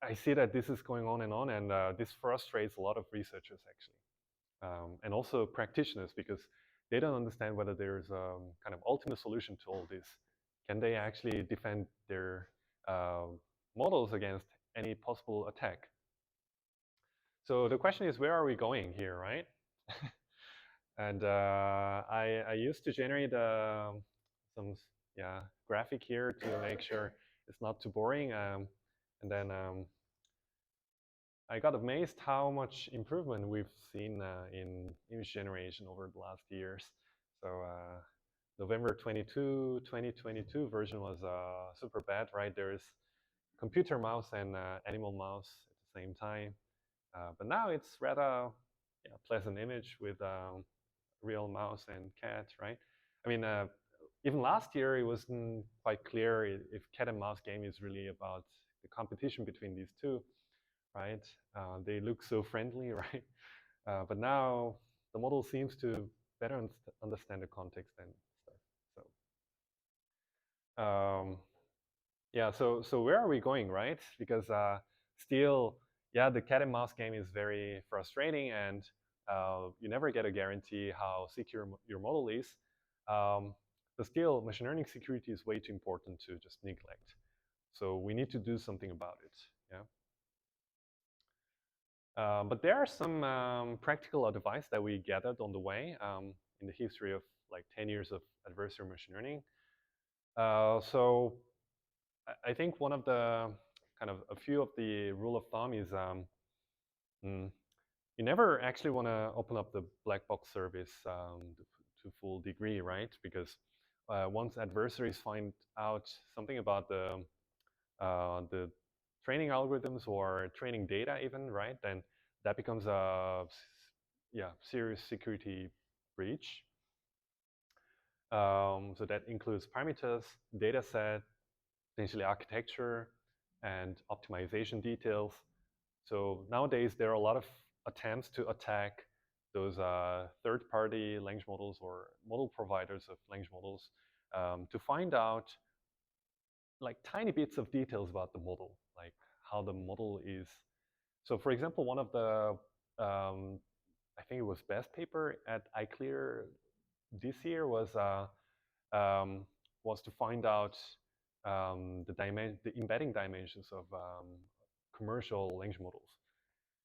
I see that this is going on, and this frustrates a lot of researchers, actually, and also practitioners, because they don't understand whether there's a kind of ultimate solution to all this. Can they actually defend their models against any possible attack? So the question is, where are we going here, right? And I used to generate some graphic here to make sure it's not too boring. And then I got amazed how much improvement we've seen in image generation over the last years. So November 22, 2022 version was super bad, right? There's computer mouse and animal mouse at the same time. But now it's rather pleasant image with real mouse and cat, right? I mean, even last year it wasn't quite clear if cat and mouse game is really about the competition between these two, right? They look so friendly, right? But now the model seems to better understand the context and stuff. So yeah, so where are we going, right? Because still, yeah, the cat and mouse game is very frustrating, and you never get a guarantee how secure your model is. But still, machine learning security is way too important to just neglect. So we need to do something about it. Yeah. But there are some practical advice that we gathered on the way in the history of like 10 years of adversarial machine learning. So I think one of the kind of a few of the rule of thumb is you never actually want to open up the black box service to full degree, right? Because once adversaries find out something about the training algorithms or training data even, right, then that becomes a serious security breach. So that includes parameters, data set, potentially architecture, and optimization details. So nowadays, there are a lot of attempts to attack those third-party language models or model providers of language models to find out like tiny bits of details about the model, like how the model is. So for example, one of the, I think it was best paper at iClear this year was to find out the embedding dimensions of commercial language models.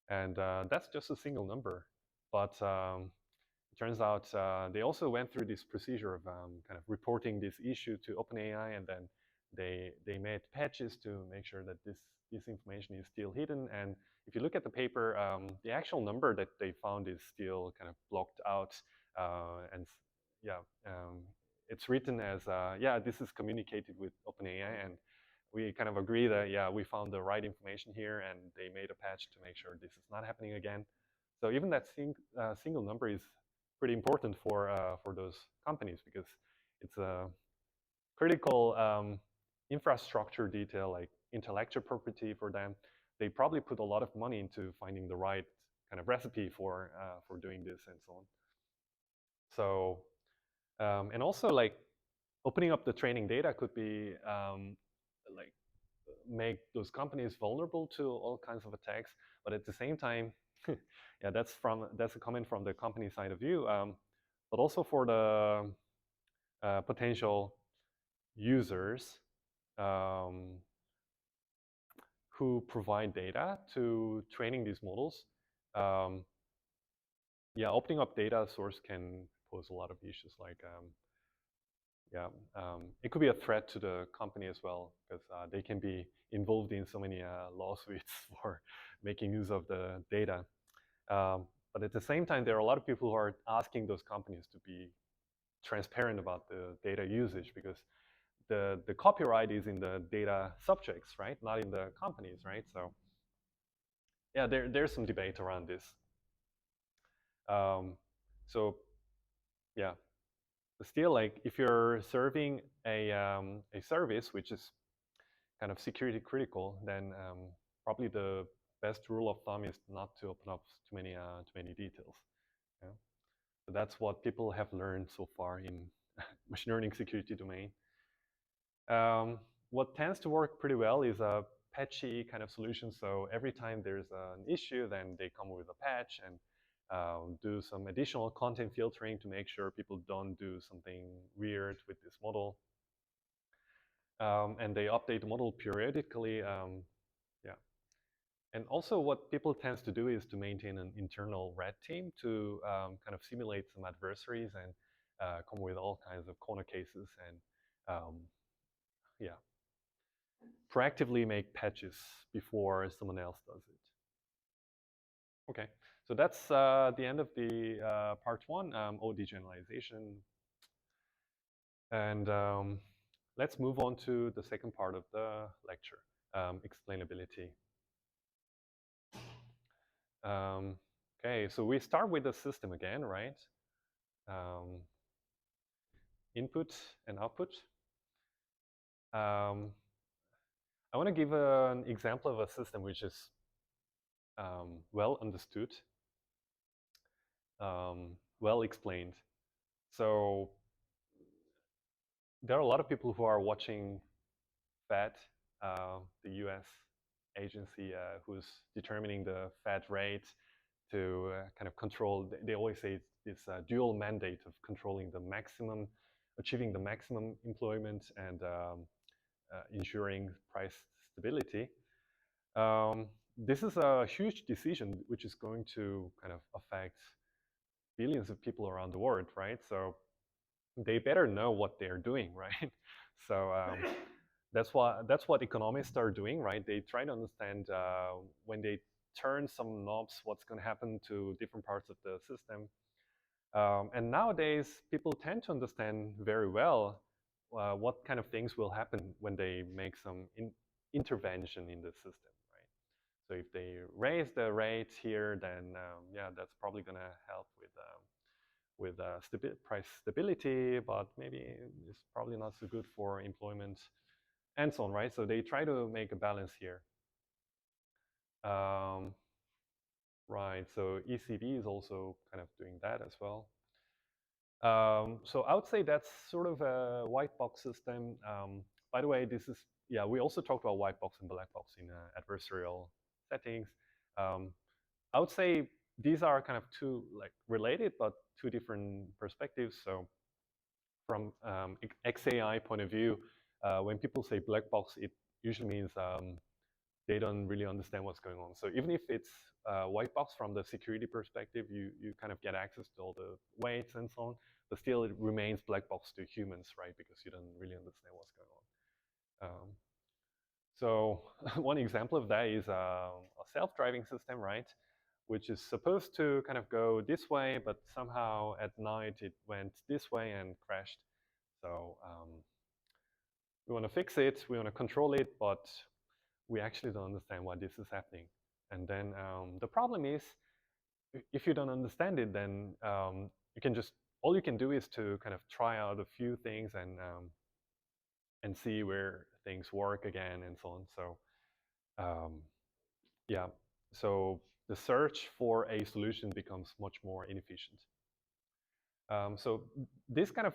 And that's just a single number. But it turns out they also went through this procedure of kind of reporting this issue to OpenAI, and then they made patches to make sure that this information is still hidden. And if you look at the paper, the actual number that they found is still kind of blocked out. And it's written as, this is communicated with OpenAI, and we kind of agree that, we found the right information here, and they made a patch to make sure this is not happening again. So even that single number is pretty important for those companies, because it's a critical infrastructure detail, like intellectual property for them. They probably put a lot of money into finding the right kind of recipe for doing this and so on. So and also, like, opening up the training data could be like make those companies vulnerable to all kinds of attacks. But at the same time, that's a comment from the company side of view, but also for the potential users who provide data to training these models. Opening up data source can pose a lot of issues, like it could be a threat to the company as well, because they can be involved in so many lawsuits for making use of the data. But at the same time, there are a lot of people who are asking those companies to be transparent about the data usage, because the copyright is in the data subjects, right? Not in the companies, right? So yeah, there's some debate around this. So yeah, but still, like if you're serving a service which is kind of security critical, then probably the best rule of thumb is not to open up too many details. Yeah? So that's what people have learned so far in machine learning security domain. What tends to work pretty well is a patchy kind of solution. So every time there's an issue, then they come with a patch and do some additional content filtering to make sure people don't do something weird with this model. And they update the model periodically. Yeah. And also what people tends to do is to maintain an internal red team to kind of simulate some adversaries and come with all kinds of corner cases and yeah, proactively make patches before someone else does it. Okay, so that's the end of the part one, OD generalization. And let's move on to the second part of the lecture, explainability. Okay, so we start with the system again, right? Input and output. I want to give an example of a system which is well understood, well explained. So there are a lot of people who are watching Fed, the US agency who's determining the Fed rate to kind of control, they always say it's this dual mandate of controlling the maximum, achieving the maximum employment and ensuring price stability. This is a huge decision which is going to kind of affect billions of people around the world, right? So they better know what they're doing, right? So that's what economists are doing, right? They try to understand when they turn some knobs, what's going to happen to different parts of the system. And nowadays, people tend to understand very well what kind of things will happen when they make some intervention in the system, right? So if they raise the rates here, then yeah, that's probably going to help with price stability, but maybe it's probably not so good for employment and so on, right? So they try to make a balance here. Right, so ECB is also kind of doing that as well. So I would say that's sort of a white box system. By the way, this is, yeah, we also talked about white box and black box in adversarial settings. I would say these are kind of two like related, but two different perspectives. So from XAI point of view, when people say black box, it usually means they don't really understand what's going on. So even if it's white box from the security perspective, you kind of get access to all the weights and so on, but still it remains black box to humans, right? Because you don't really understand what's going on. So one example of that is a self-driving system, right? Which is supposed to kind of go this way, but somehow at night it went this way and crashed. So we want to fix it, we want to control it, but we actually don't understand why this is happening. And then the problem is, if you don't understand it, then you can just, all you can do is to kind of try out a few things and see where things work again and so on. So yeah, so the search for a solution becomes much more inefficient. So this kind of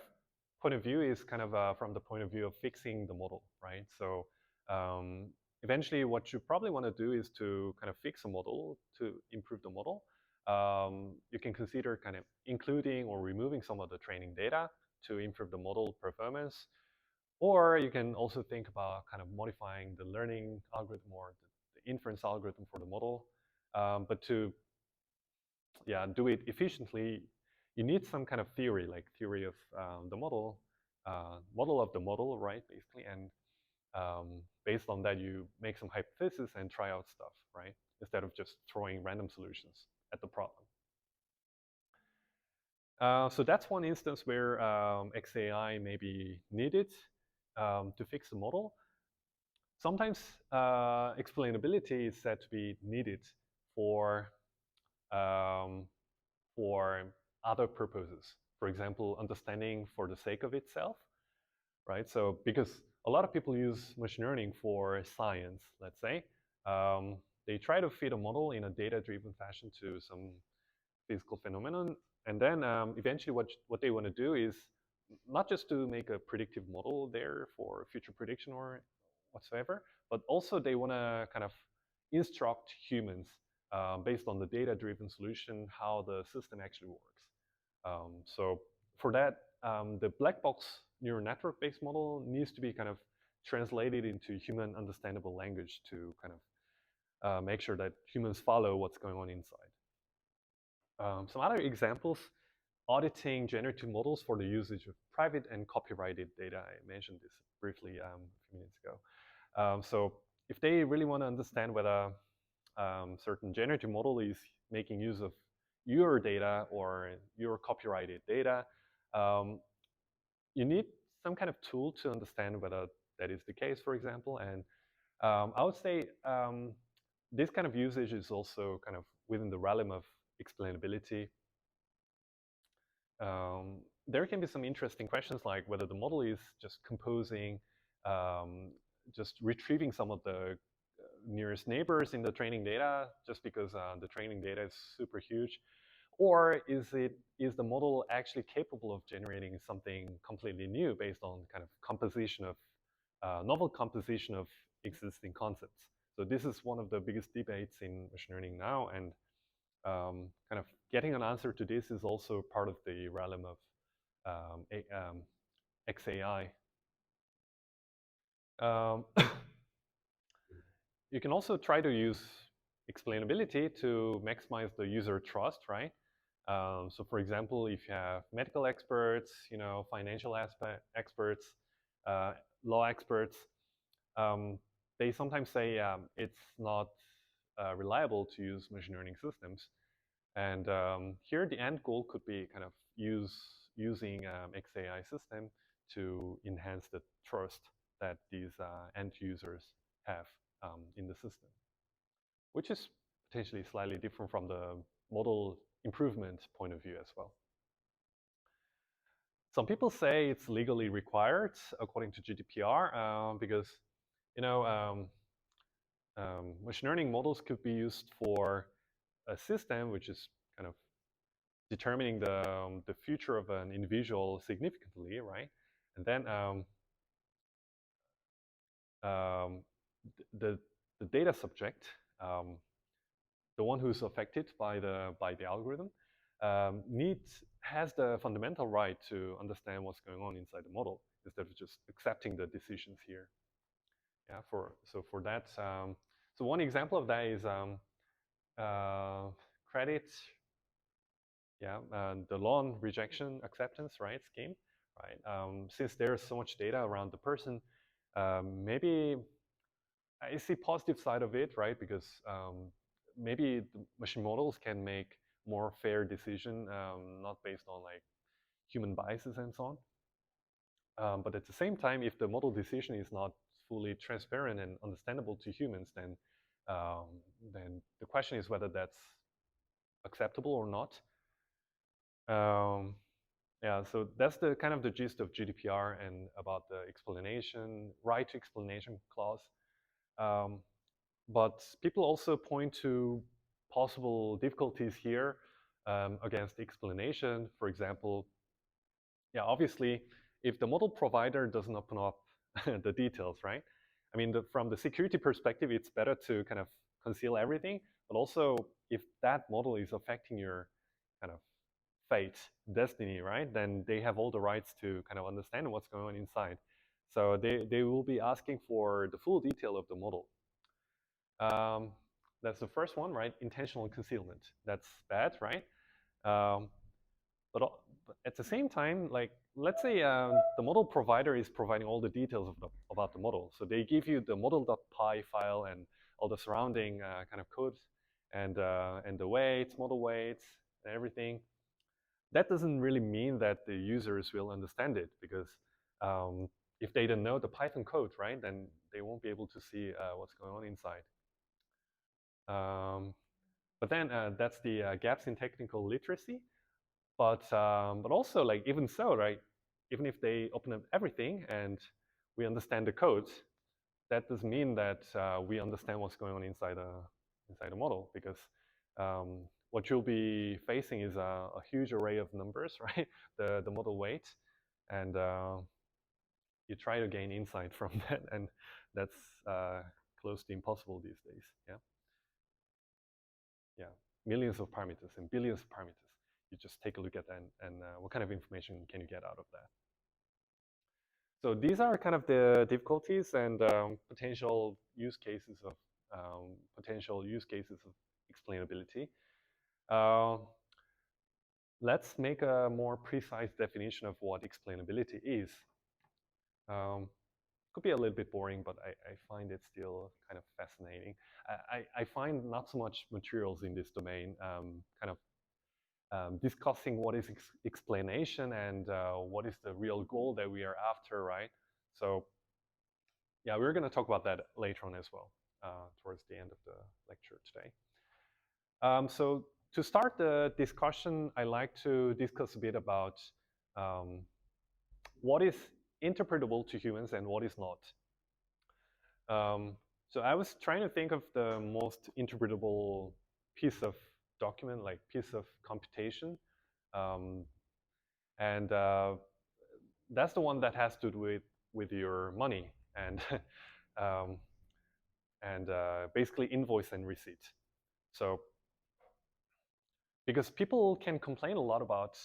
point of view is kind of from the point of view of fixing the model, right? So eventually what you probably want to do is to kind of fix a model to improve the model. You can consider kind of including or removing some of the training data to improve the model performance. Or you can also think about kind of modifying the learning algorithm or the inference algorithm for the model. But to do it efficiently, you need some kind of theory, like theory of the model, model of the model, right, basically. And based on that, you make some hypothesis and try out stuff, right? Instead of just throwing random solutions at the problem. So that's one instance where XAI may be needed to fix the model. Sometimes explainability is said to be needed for um, for other purposes. For example, understanding for the sake of itself, right? So because a lot of people use machine learning for science, let's say, they try to fit a model in a data-driven fashion to some physical phenomenon, and then eventually what they want to do is not just to make a predictive model there for future prediction or whatsoever, but also they want to kind of instruct humans based on the data-driven solution how the system actually works. So for that, the black box neural network-based model needs to be kind of translated into human understandable language to kind of make sure that humans follow what's going on inside. Some other examples, auditing generative models for the usage of private and copyrighted data. I mentioned this briefly a few minutes ago. So if they really want to understand whether certain generative model is making use of your data or your copyrighted data, you need some kind of tool to understand whether that is the case, for example. And I would say this kind of usage is also kind of within the realm of explainability. There can be some interesting questions like whether the model is just composing, just retrieving some of the nearest neighbors in the training data just because the training data is super huge, or is the model actually capable of generating something completely new based on kind of composition of novel composition of existing concepts. So this is one of the biggest debates in machine learning now, and kind of getting an answer to this is also part of the realm of XAI. You can also try to use explainability to maximize the user trust, right? So for example, if you have medical experts, financial experts, law experts, they sometimes say it's not reliable to use machine learning systems. And here the end goal could be kind of using XAI system to enhance the trust that these end users have in the system, which is potentially slightly different from the model improvement point of view as well. Some people say it's legally required according to GDPR because machine learning models could be used for a system which is kind of determining the future of an individual significantly, right? And then the data subject, the one who's affected by the algorithm, has the fundamental right to understand what's going on inside the model instead of just accepting the decisions here. Yeah, for that, so one example of that is credit. Yeah, the loan rejection acceptance, right, scheme, right? Since there's so much data around the person, maybe I see positive side of it, right? Because maybe the machine models can make more fair decision, not based on like human biases and so on. But at the same time, if the model decision is not fully transparent and understandable to humans, then the question is whether that's acceptable or not. Yeah, so that's the kind of the gist of GDPR and about the explanation, right to explanation clause. But people also point to possible difficulties here against explanation. For example, yeah, obviously, if the model provider doesn't open up the details, right? I mean, from the security perspective, it's better to kind of conceal everything. But also, if that model is affecting your kind of fate, destiny, right? Then they have all the rights to kind of understand what's going on inside. So they will be asking for the full detail of the model. That's the first one, right? Intentional concealment. That's bad, right? But at the same time, like let's say the model provider is providing all the details about the model. So they give you the model.py file and all the surrounding kind of code and the weights, model weights, and everything. that doesn't really mean that the users will understand it, because if they don't know the Python code, right, then they won't be able to see what's going on inside. But then that's the gaps in technical literacy. But also, like, even so, right, even if they open up everything and we understand the code, that doesn't mean that we understand what's going on inside the model, because what you'll be facing is a huge array of numbers, right? The model weight, and you try to gain insight from that, and that's close to impossible these days. Yeah, millions of parameters and billions of parameters. You just take a look at that, and what kind of information can you get out of that? So these are kind of the difficulties and potential use cases of explainability. Let's make a more precise definition of what explainability is. Could be a little bit boring, but I find it still kind of fascinating. I find not so much materials in this domain, kind of discussing what is explanation and what is the real goal that we are after, right? So yeah, we're going to talk about that later on as well, towards the end of the lecture today. So to start the discussion, I like to discuss a bit about what is interpretable to humans and what is not. So I was trying to think of the most interpretable piece of document, like piece of computation. And that's the one that has to do with your money and basically invoice and receipt. So because people can complain a lot about,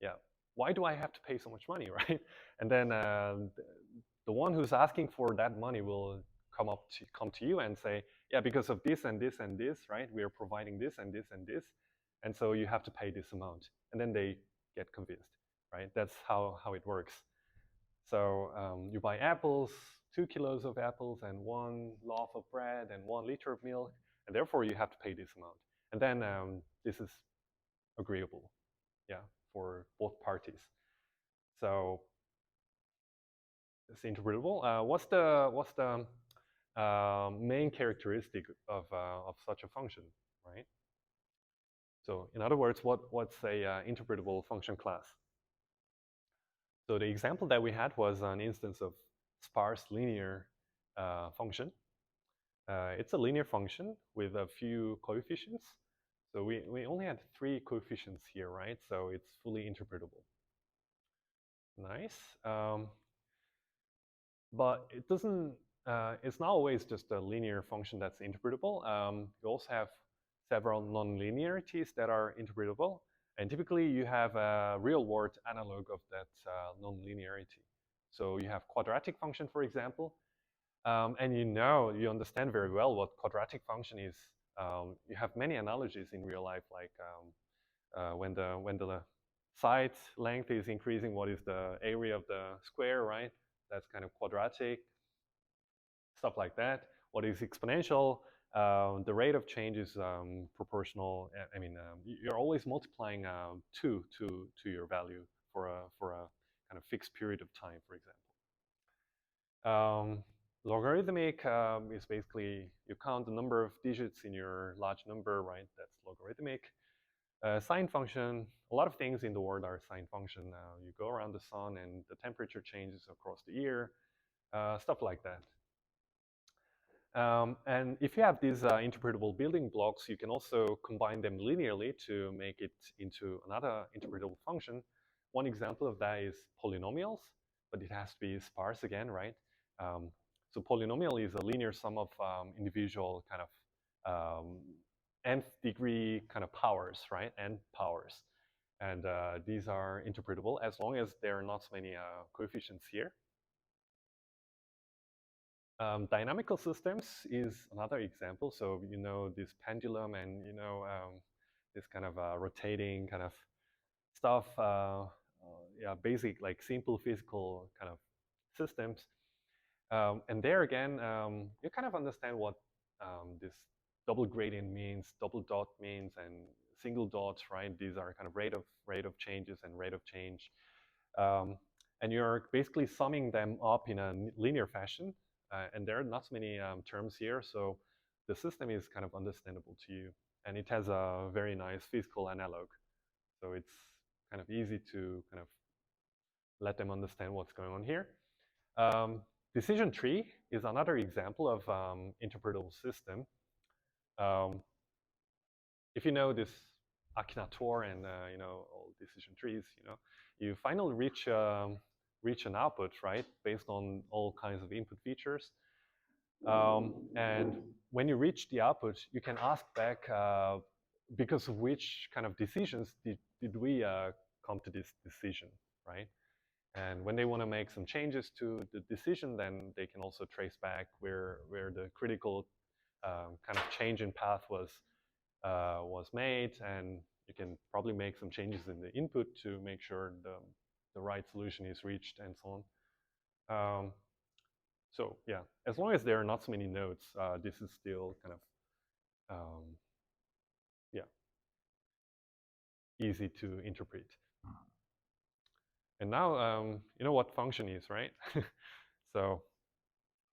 yeah, why do I have to pay so much money, right? And then the one who's asking for that money will come to you and say, yeah, because of this and this and this, right? We are providing this and this and this, and so you have to pay this amount. And then they get convinced, right? That's how it works. So you buy apples, 2 kilos of apples and 1 loaf of bread and 1 liter of milk, and therefore you have to pay this amount. And then this is agreeable, yeah, for both parties. So it's interpretable. What's the main characteristic of such a function, right? So in other words, what's a interpretable function class? So the example that we had was an instance of sparse linear function. It's a linear function with a few coefficients. So we only had 3 coefficients here, right? So it's fully interpretable. Nice. But it doesn't, it's not always just a linear function that's interpretable. You also have several non-linearities that are interpretable. And typically you have a real-world analog of that non-linearity. So you have quadratic function, for example. And you understand very well what quadratic function is. You have many analogies in real life, like when the side length is increasing, what is the area of the square, right? That's kind of quadratic, stuff like that. What is exponential? The rate of change is proportional. I mean, you're always multiplying 2 to your value for a kind of fixed period of time, for example. Logarithmic is basically you count the number of digits in your large number, right? That's logarithmic. Sine function, a lot of things in the world are sine function. You go around the sun and the temperature changes across the year, stuff like that. And if you have these interpretable building blocks, you can also combine them linearly to make it into another interpretable function. One example of that is polynomials, but it has to be sparse again, right? So polynomial is a linear sum of individual kind of nth degree kind of powers, right? N powers. And these are interpretable as long as there are not so many coefficients here. Dynamical systems is another example. So you know this pendulum and you know this kind of rotating kind of stuff. Yeah, basic like simple physical kind of systems. And there again, you kind of understand what this double gradient means, double dot means, and single dots, right? These are kind of rate of changes and rate of change. And you're basically summing them up in a linear fashion. And there are not so many terms here, so the system is kind of understandable to you. And it has a very nice physical analog. So it's kind of easy to kind of let them understand what's going on here. Decision tree is another example of interpretable system. If you know this Akinator and all decision trees, you finally reach an output, right, based on all kinds of input features. And when you reach the output, you can ask back because of which kind of decisions did we come to this decision, right? And when they want to make some changes to the decision, then they can also trace back where the critical kind of change in path was made, and you can probably make some changes in the input to make sure the right solution is reached and so on. So yeah, as long as there are not so many nodes, this is still kind of yeah, easy to interpret. And now you know what function is, right? So,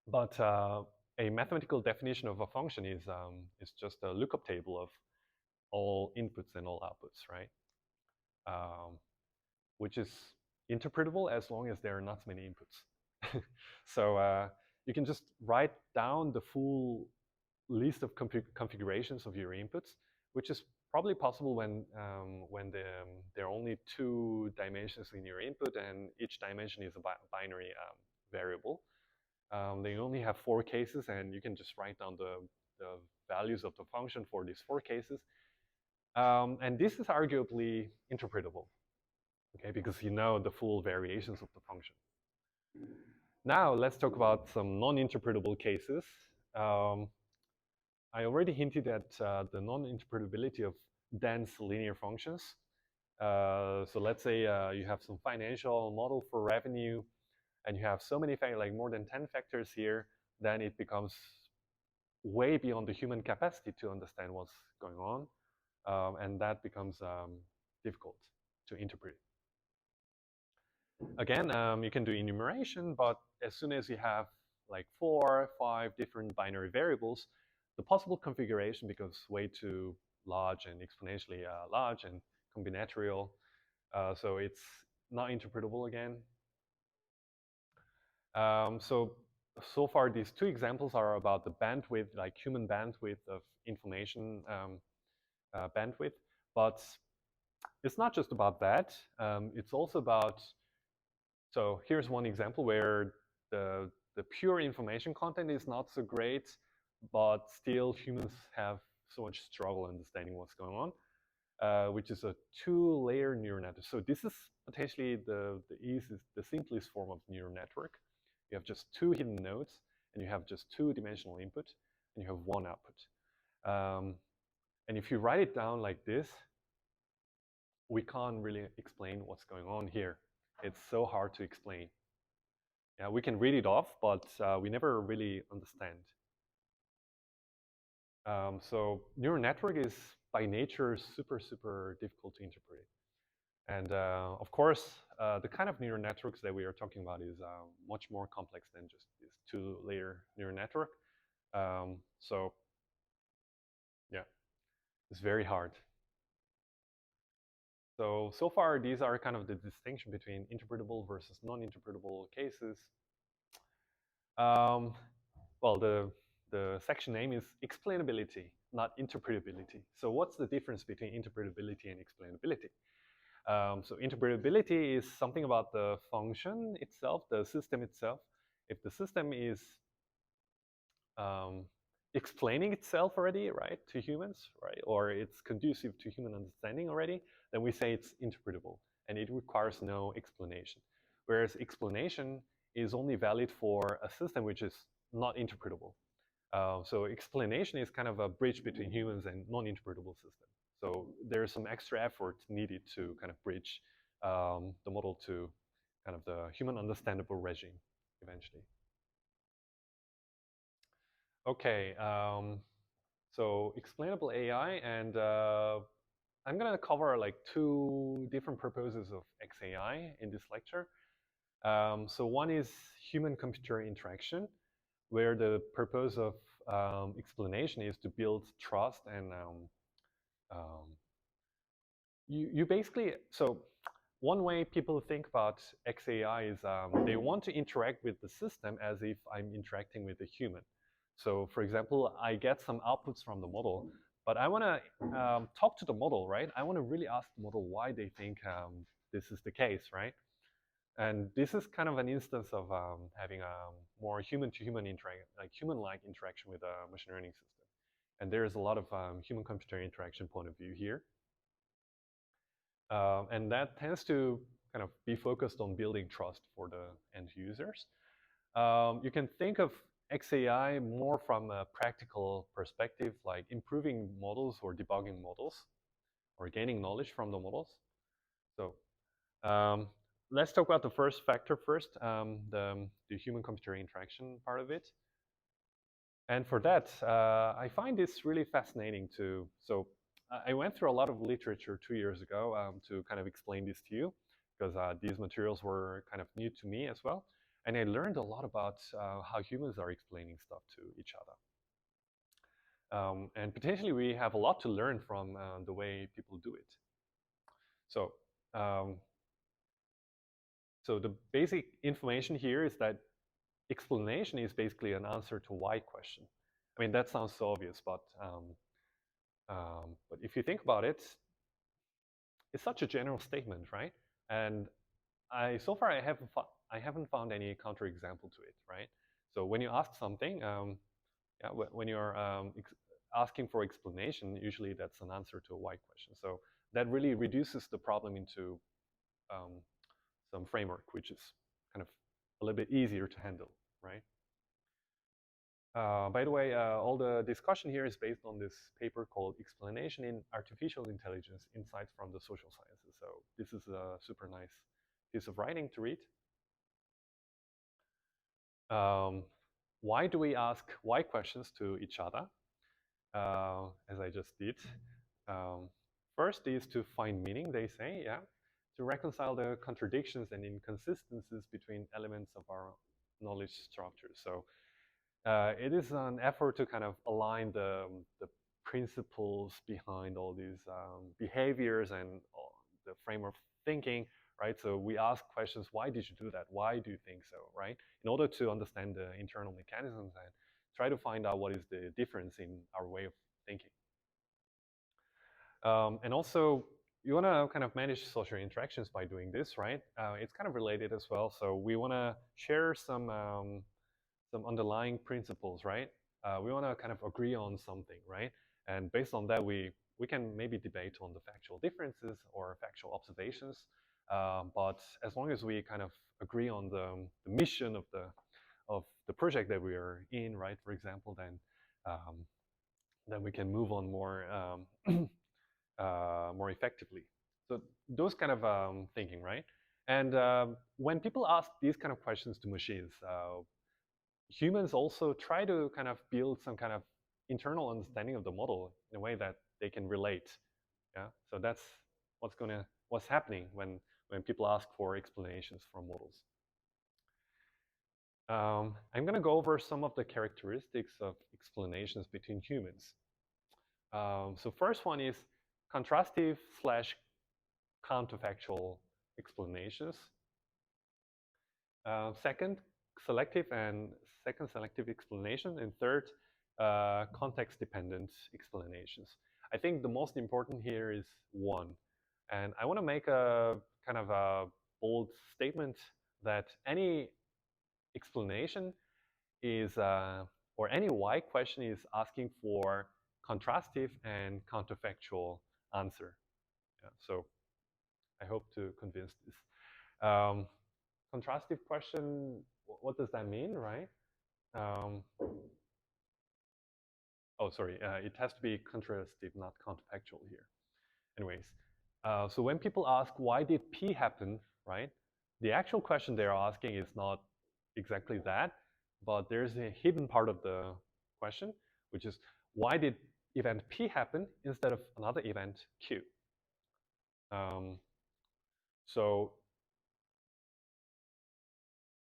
but a mathematical definition of a function is just a lookup table of all inputs and all outputs, right? Which is interpretable as long as there are not so many inputs. So you can just write down the full list of configurations of your inputs, which is probably possible when there are only 2 dimensions in your input and each dimension is a binary variable. They only have 4 cases, and you can just write down the values of the function for these 4 cases. And this is arguably interpretable, okay, because you know the full variations of the function. Now let's talk about some non-interpretable cases. I already hinted at the non-interpretability of dense linear functions. So let's say you have some financial model for revenue, and you have so many factors, like more than 10 factors here, then it becomes way beyond the human capacity to understand what's going on, and that becomes difficult to interpret. Again, you can do enumeration, but as soon as you have like 4 or 5 different binary variables, the possible configuration becomes way too large and exponentially large and combinatorial. So it's not interpretable again. So far, these 2 examples are about the bandwidth, like human bandwidth of information bandwidth. But it's not just about that. It's also about, so here's one example where the pure information content is not so great, but still humans have so much struggle understanding what's going on, which is a 2-layer neural network. So this is potentially the simplest form of neural network. You have just 2 hidden nodes, and you have just 2-dimensional input, and you have 1 output. And if you write it down like this, we can't really explain what's going on here. It's so hard to explain. Yeah, we can read it off, but we never really understand. So neural network is by nature super difficult to interpret. And of course, the kind of neural networks that we are talking about is much more complex than just this 2-layer neural network. So yeah, it's very hard. So far, these are kind of the distinction between interpretable versus non-interpretable cases. Well, the section name is explainability, not interpretability. So what's the difference between interpretability and explainability? So interpretability is something about the function itself, the system itself. If the system is explaining itself already, right, to humans, right, or it's conducive to human understanding already, then we say it's interpretable, and it requires no explanation. Whereas explanation is only valid for a system which is not interpretable. So explanation is kind of a bridge between humans and non-interpretable systems. So there's some extra effort needed to kind of bridge the model to kind of the human understandable regime eventually. Okay, so explainable AI and I'm gonna cover like two different purposes of XAI in this lecture. So one is human-computer interaction, where the purpose of explanation is to build trust and um, you basically, so one way people think about XAI is they want to interact with the system as if I'm interacting with a human. So for example, I get some outputs from the model, but I want to talk to the model, right? I want to really ask the model why they think this is the case, right? And this is kind of an instance of having a more human-to-human interaction, like human-like interaction with a machine learning system. And there's a lot of human-computer interaction point of view here. And that tends to kind of be focused on building trust for the end users. You can think of XAI more from a practical perspective, like improving models or debugging models or gaining knowledge from the models. So let's talk about the first factor first, the human-computer interaction part of it. And for that, I find this really fascinating too. So I went through a lot of literature 2 years ago to kind of explain this to you, because these materials were kind of new to me as well. And I learned a lot about how humans are explaining stuff to each other. And potentially we have a lot to learn from the way people do it. So, so the basic information here is that explanation is basically an answer to why question. I mean, that sounds so obvious, but if you think about it, it's such a general statement, right? And so far I haven't found any counterexample to it, right? So when you ask something, yeah, when you're asking for explanation, usually that's an answer to a why question. So that really reduces the problem into some framework, which is kind of a little bit easier to handle, right? By the way, all the discussion here is based on this paper called Explanation in Artificial Intelligence, Insights from the Social Sciences. So this is a super nice piece of writing to read. Why do we ask why questions to each other, as I just did? First is to find meaning, they say, yeah, to reconcile the contradictions and inconsistencies between elements of our knowledge structure. So it is an effort to kind of align the principles behind all these behaviors and the frame of thinking, right? So we ask questions, why did you do that? Why do you think so, right? In order to understand the internal mechanisms and try to find out what is the difference in our way of thinking. And also, you want to kind of manage social interactions by doing this, right? It's kind of related as well. So we want to share some underlying principles, right? We want to kind of agree on something, right? And based on that, we can maybe debate on the factual differences or factual observations. But as long as we kind of agree on the mission of the project that we are in, right? For example, then we can move on more more effectively. So those kind of thinking, right? And when people ask these kind of questions to machines, humans also try to kind of build some kind of internal understanding of the model in a way that they can relate. Yeah, so that's what's happening when people ask for explanations from models. I'm going to go over some of the characteristics of explanations between humans. So first one is contrastive / counterfactual explanations. Second, selective explanation, and third, context-dependent explanations. I think the most important here is one, and I want to make a kind of a bold statement that any explanation is, or any why question is asking for contrastive and counterfactual answer. Yeah, so I hope to convince this. Contrastive question, what does that mean, right? Oh, sorry, it has to be contrastive, not counterfactual here. Anyways, so when people ask, why did P happen, right? The actual question they're asking is not exactly that, but there's a hidden part of the question, which is, why did event P happen instead of another event Q? So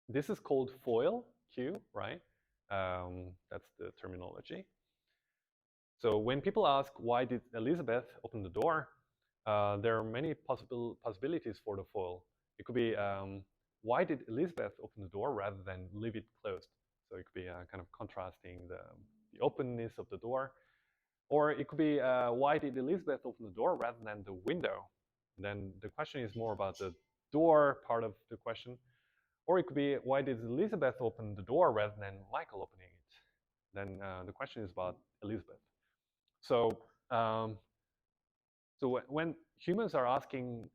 this is called FOIL queue, right? That's the terminology. So when people ask, why did Elizabeth open the door? There are many possibilities for the FOIL. It could be, why did Elizabeth open the door rather than leave it closed? So it could be kind of contrasting the openness of the door. Or it could be, why did Elizabeth open the door rather than the window? And then the question is more about the door part of the question. Or it could be, why did Elizabeth open the door rather than Michael opening it? Then the question is about Elizabeth. So, when humans are asking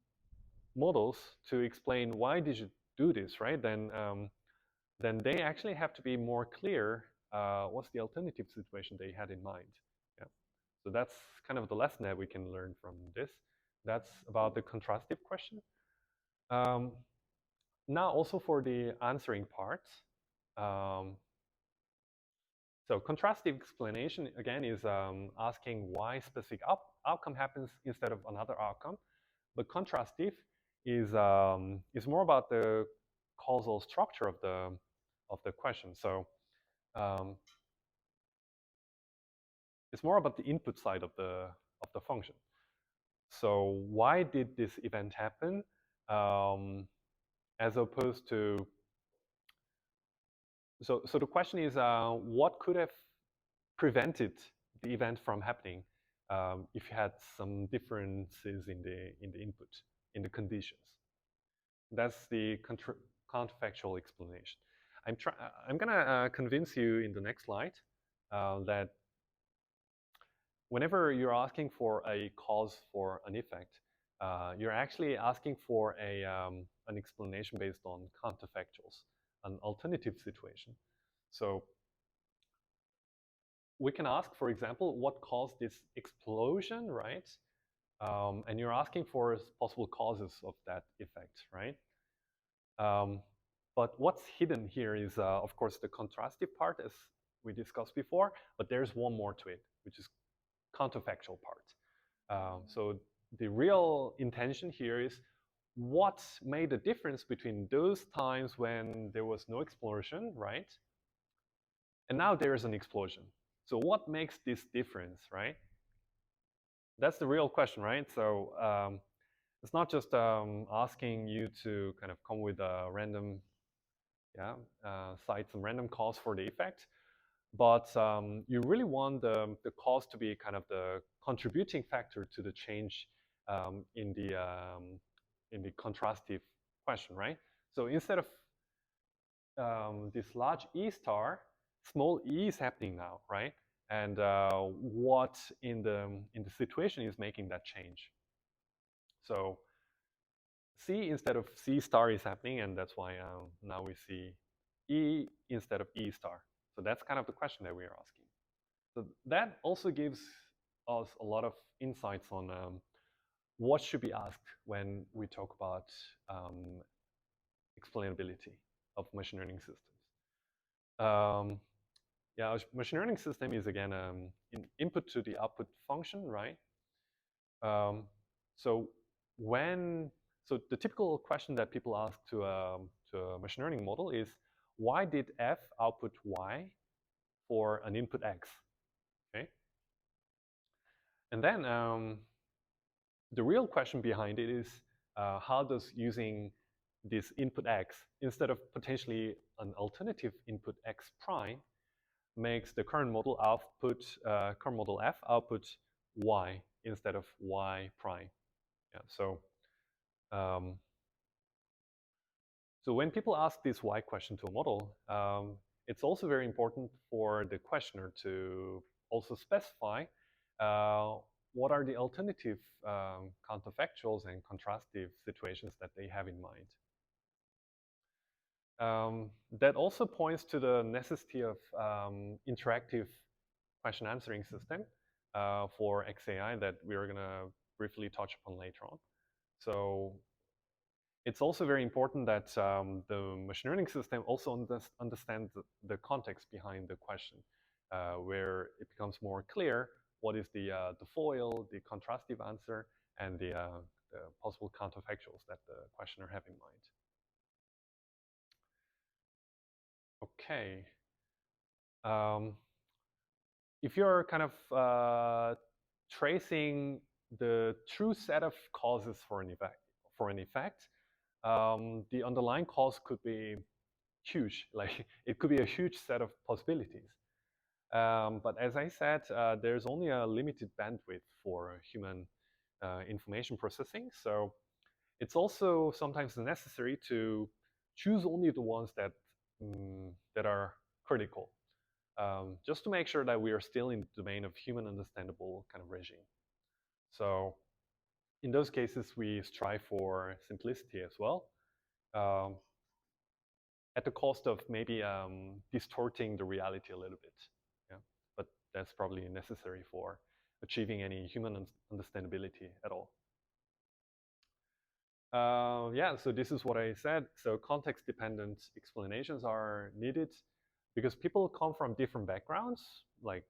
models to explain why did you do this, right? Then they actually have to be more clear what's the alternative situation they had in mind. Yeah. So that's kind of the lesson that we can learn from this. That's about the contrastive question. Now also for the answering part. So contrastive explanation, again, is asking why specific outcome happens instead of another outcome. But contrastive is more about the causal structure of the question. So it's more about the input side of the function. So why did this event happen, as opposed to so the question is what could have prevented the event from happening if you had some differences in the input, in the conditions. That's the counterfactual explanation. I'm gonna convince you in the next slide that whenever you're asking for a cause for an effect, you're actually asking for an explanation based on counterfactuals, an alternative situation. So we can ask, for example, what caused this explosion, right? And you're asking for possible causes of that effect, right? But what's hidden here is, of course, the contrastive part, as we discussed before, but there's one more to it, which is counterfactual part. So the real intention here is what made the difference between those times when there was no explosion, right? And now there is an explosion. So what makes this difference, right? That's the real question, right? So it's not just asking you to kind of come with a random, cite some random cause for the effect, but you really want the cause to be kind of the contributing factor to the change in the contrastive question, right? So instead of this large E star, small e is happening now, right? And what in the situation is making that change? So C instead of C star is happening, and that's why now we see E instead of E star. So that's kind of the question that we are asking. So that also gives us a lot of insights on what should be asked when we talk about explainability of machine learning systems. Yeah, a machine learning system is again an input to the output function, right? So the typical question that people ask to a machine learning model is, why did f output y for an input x? Okay. And then the real question behind it is, how does using this input x instead of potentially an alternative input x prime makes the current model f output y instead of y prime. Yeah, so when people ask this why question to a model, it's also very important for the questioner to also specify what are the alternative counterfactuals and contrastive situations that they have in mind. That also points to the necessity of interactive question answering system for XAI that we're going to briefly touch upon later on. So it's also very important that the machine learning system also understands the context behind the question, where it becomes more clear what is the FOIL, the contrastive answer, and the the possible counterfactuals that the questioner have in mind. Okay. If you're kind of tracing the true set of causes for an effect, the underlying cause could be huge. Like it could be a huge set of possibilities. But as I said, there's only a limited bandwidth for human information processing. So it's also sometimes necessary to choose only the ones that that are critical, just to make sure that we are still in the domain of human understandable kind of regime. So in those cases, we strive for simplicity as well, at the cost of maybe distorting the reality a little bit. Yeah, but that's probably necessary for achieving any human understandability at all. Yeah, so this is what I said. So context-dependent explanations are needed because people come from different backgrounds, like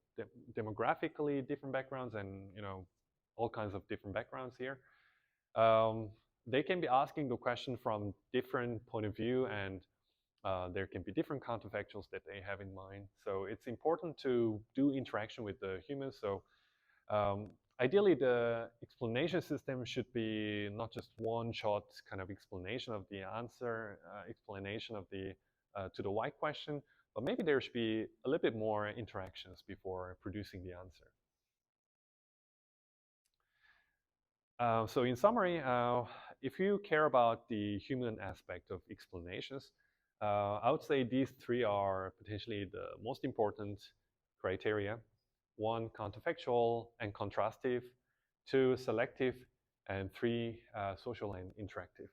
demographically different backgrounds, and all kinds of different backgrounds here. They can be asking the question from different point of view, and there can be different counterfactuals that they have in mind. So it's important to do interaction with the humans. So ideally, the explanation system should be not just one-shot kind of explanation of the answer, explanation of the to the why question, but maybe there should be a little bit more interactions before producing the answer. So in summary, if you care about the human aspect of explanations, I would say these three are potentially the most important criteria. 1, counterfactual and contrastive. 2, selective. And 3, social and interactive.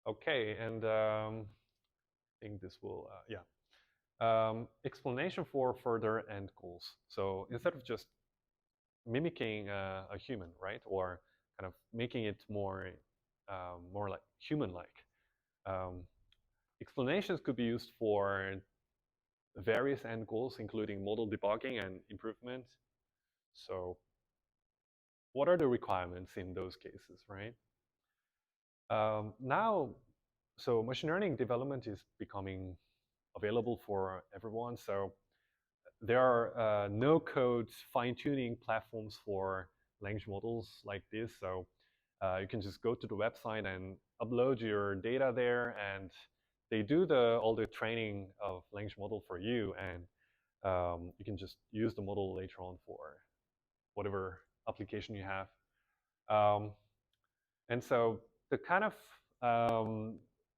Okay, and I think this will, explanation for further end goals. So instead of just mimicking a human, right, or kind of making it more like human-like, explanations could be used for various end goals, including model debugging and improvement. So what are the requirements in those cases, right? Now, so machine learning development is becoming available for everyone. So there are no-code fine-tuning platforms for language models like this. So you can just go to the website and upload your data there, and they do all the training of language model for you, and you can just use the model later on for whatever application you have. And so the kind of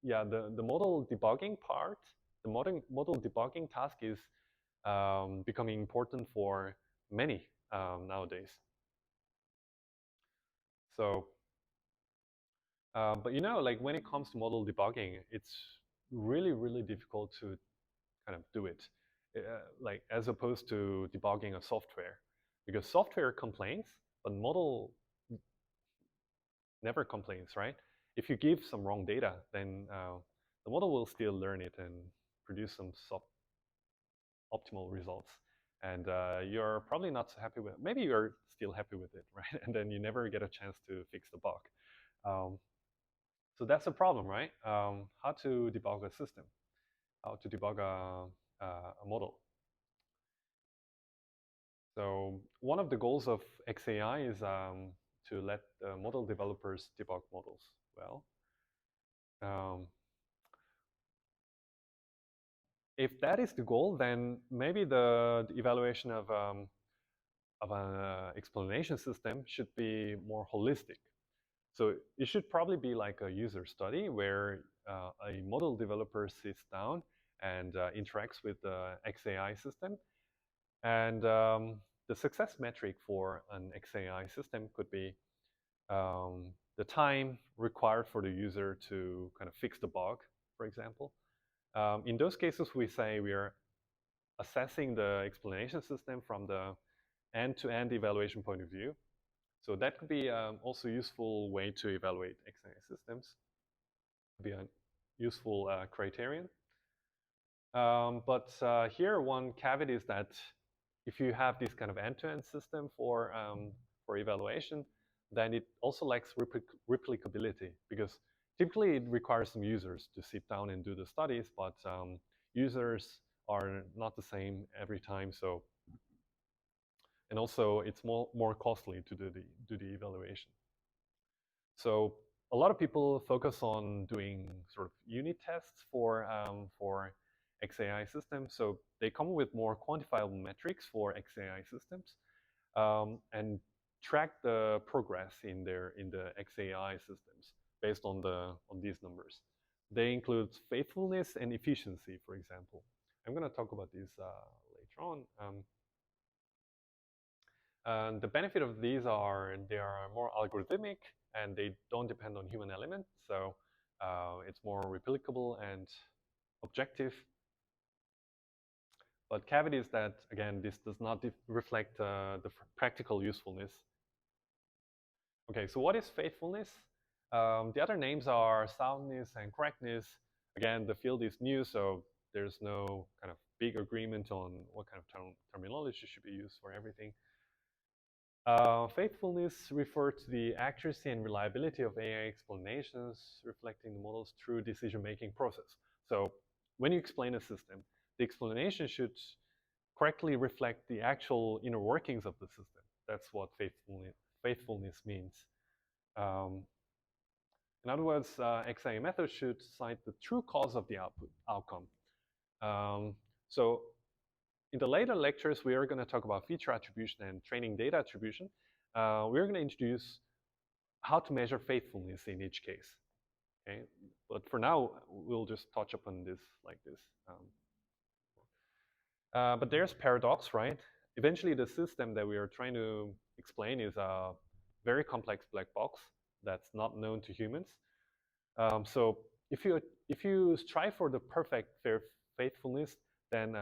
the model debugging part, the model debugging task is becoming important for many nowadays. So, but like when it comes to model debugging, it's really, really difficult to kind of do it, like as opposed to debugging a software, because software complains, but model never complains, right? If you give some wrong data, then the model will still learn it and produce some optimal results. And you're probably not so happy with it. Maybe you're still happy with it, right? And then you never get a chance to fix the bug. So that's a problem, right? How to debug a system, how to debug a model. So one of the goals of XAI is to let model developers debug models well. If that is the goal, then maybe the evaluation of an explanation system should be more holistic. So it should probably be like a user study where a model developer sits down and interacts with the XAI system. And the success metric for an XAI system could be the time required for the user to kind of fix the bug, for example. In those cases, we say we are assessing the explanation system from the end-to-end evaluation point of view. So that could be also a useful way to evaluate XAI systems. Be a useful criterion. But here, one caveat is that if you have this kind of end-to-end system for evaluation, then it also lacks replicability, because typically it requires some users to sit down and do the studies, but users are not the same every time. So, and also it's more costly to do the evaluation. So a lot of people focus on doing sort of unit tests for XAI systems. So they come with more quantifiable metrics for XAI systems, and track the progress in the XAI systems based on these numbers. They include faithfulness and efficiency, for example. I'm going to talk about these later on. And the benefit of these are they are more algorithmic and they don't depend on human elements. So it's more replicable and objective. But caveat is that, again, this does not reflect the practical usefulness. Okay, so what is faithfulness? The other names are soundness and correctness. Again, the field is new, so there's no kind of big agreement on what kind of terminology should be used for everything. Faithfulness refers to the accuracy and reliability of AI explanations, reflecting the model's true decision-making process. So when you explain a system, the explanation should correctly reflect the actual inner workings of the system. That's what faithfulness means. In other words, XAI method should cite the true cause of the outcome. So in the later lectures, we are going to talk about feature attribution and training data attribution. We're going to introduce how to measure faithfulness in each case. Okay, but for now, we'll just touch upon this like this. But there's paradox, right? Eventually, the system that we are trying to explain is a very complex black box that's not known to humans. So if you strive for the perfect faithfulness, then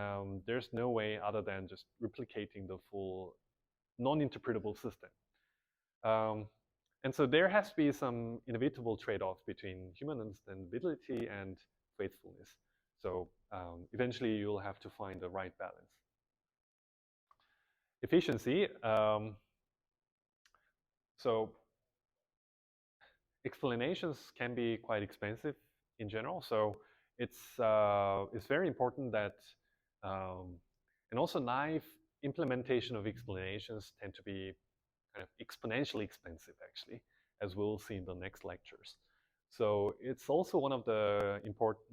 there's no way other than just replicating the full non-interpretable system. And so there has to be some inevitable trade-off between human understandability and faithfulness. So eventually you'll have to find the right balance. Efficiency. So explanations can be quite expensive in general. So it's very important that, and also naive implementation of explanations tend to be kind of exponentially expensive, actually, as we'll see in the next lectures. So it's also one of the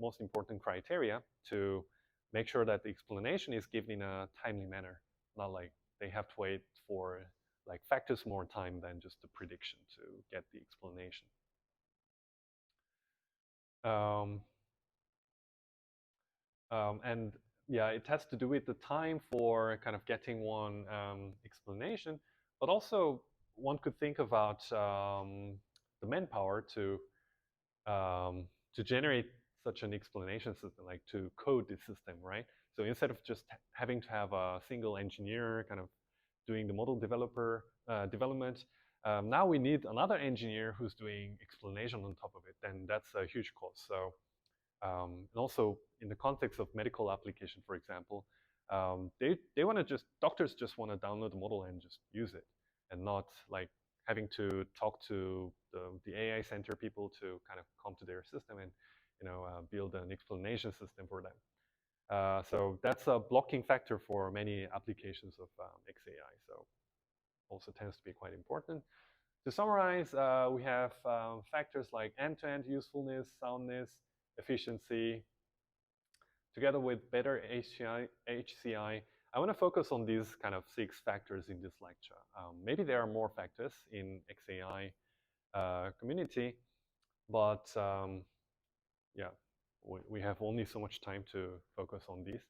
most important criteria to make sure that the explanation is given in a timely manner, not like they have to wait for like factors more time than just the prediction to get the explanation. And yeah, it has to do with the time for kind of getting one explanation, but also one could think about the manpower to generate such an explanation system, like to code the system, right? So instead of just having to have a single engineer kind of doing the model development, now we need another engineer who's doing explanation on top of it, and that's a huge cost. So and also in the context of medical application, for example, doctors just want to download the model and just use it, and not like having to talk to the AI center people to kind of come to their system and build an explanation system for them. So that's a blocking factor for many applications of XAI. So also tends to be quite important. To summarize, we have factors like end-to-end usefulness, soundness, efficiency, together with better HCI. I want to focus on these kind of 6 factors in this lecture. Maybe there are more factors in XAI community, but yeah, we have only so much time to focus on these.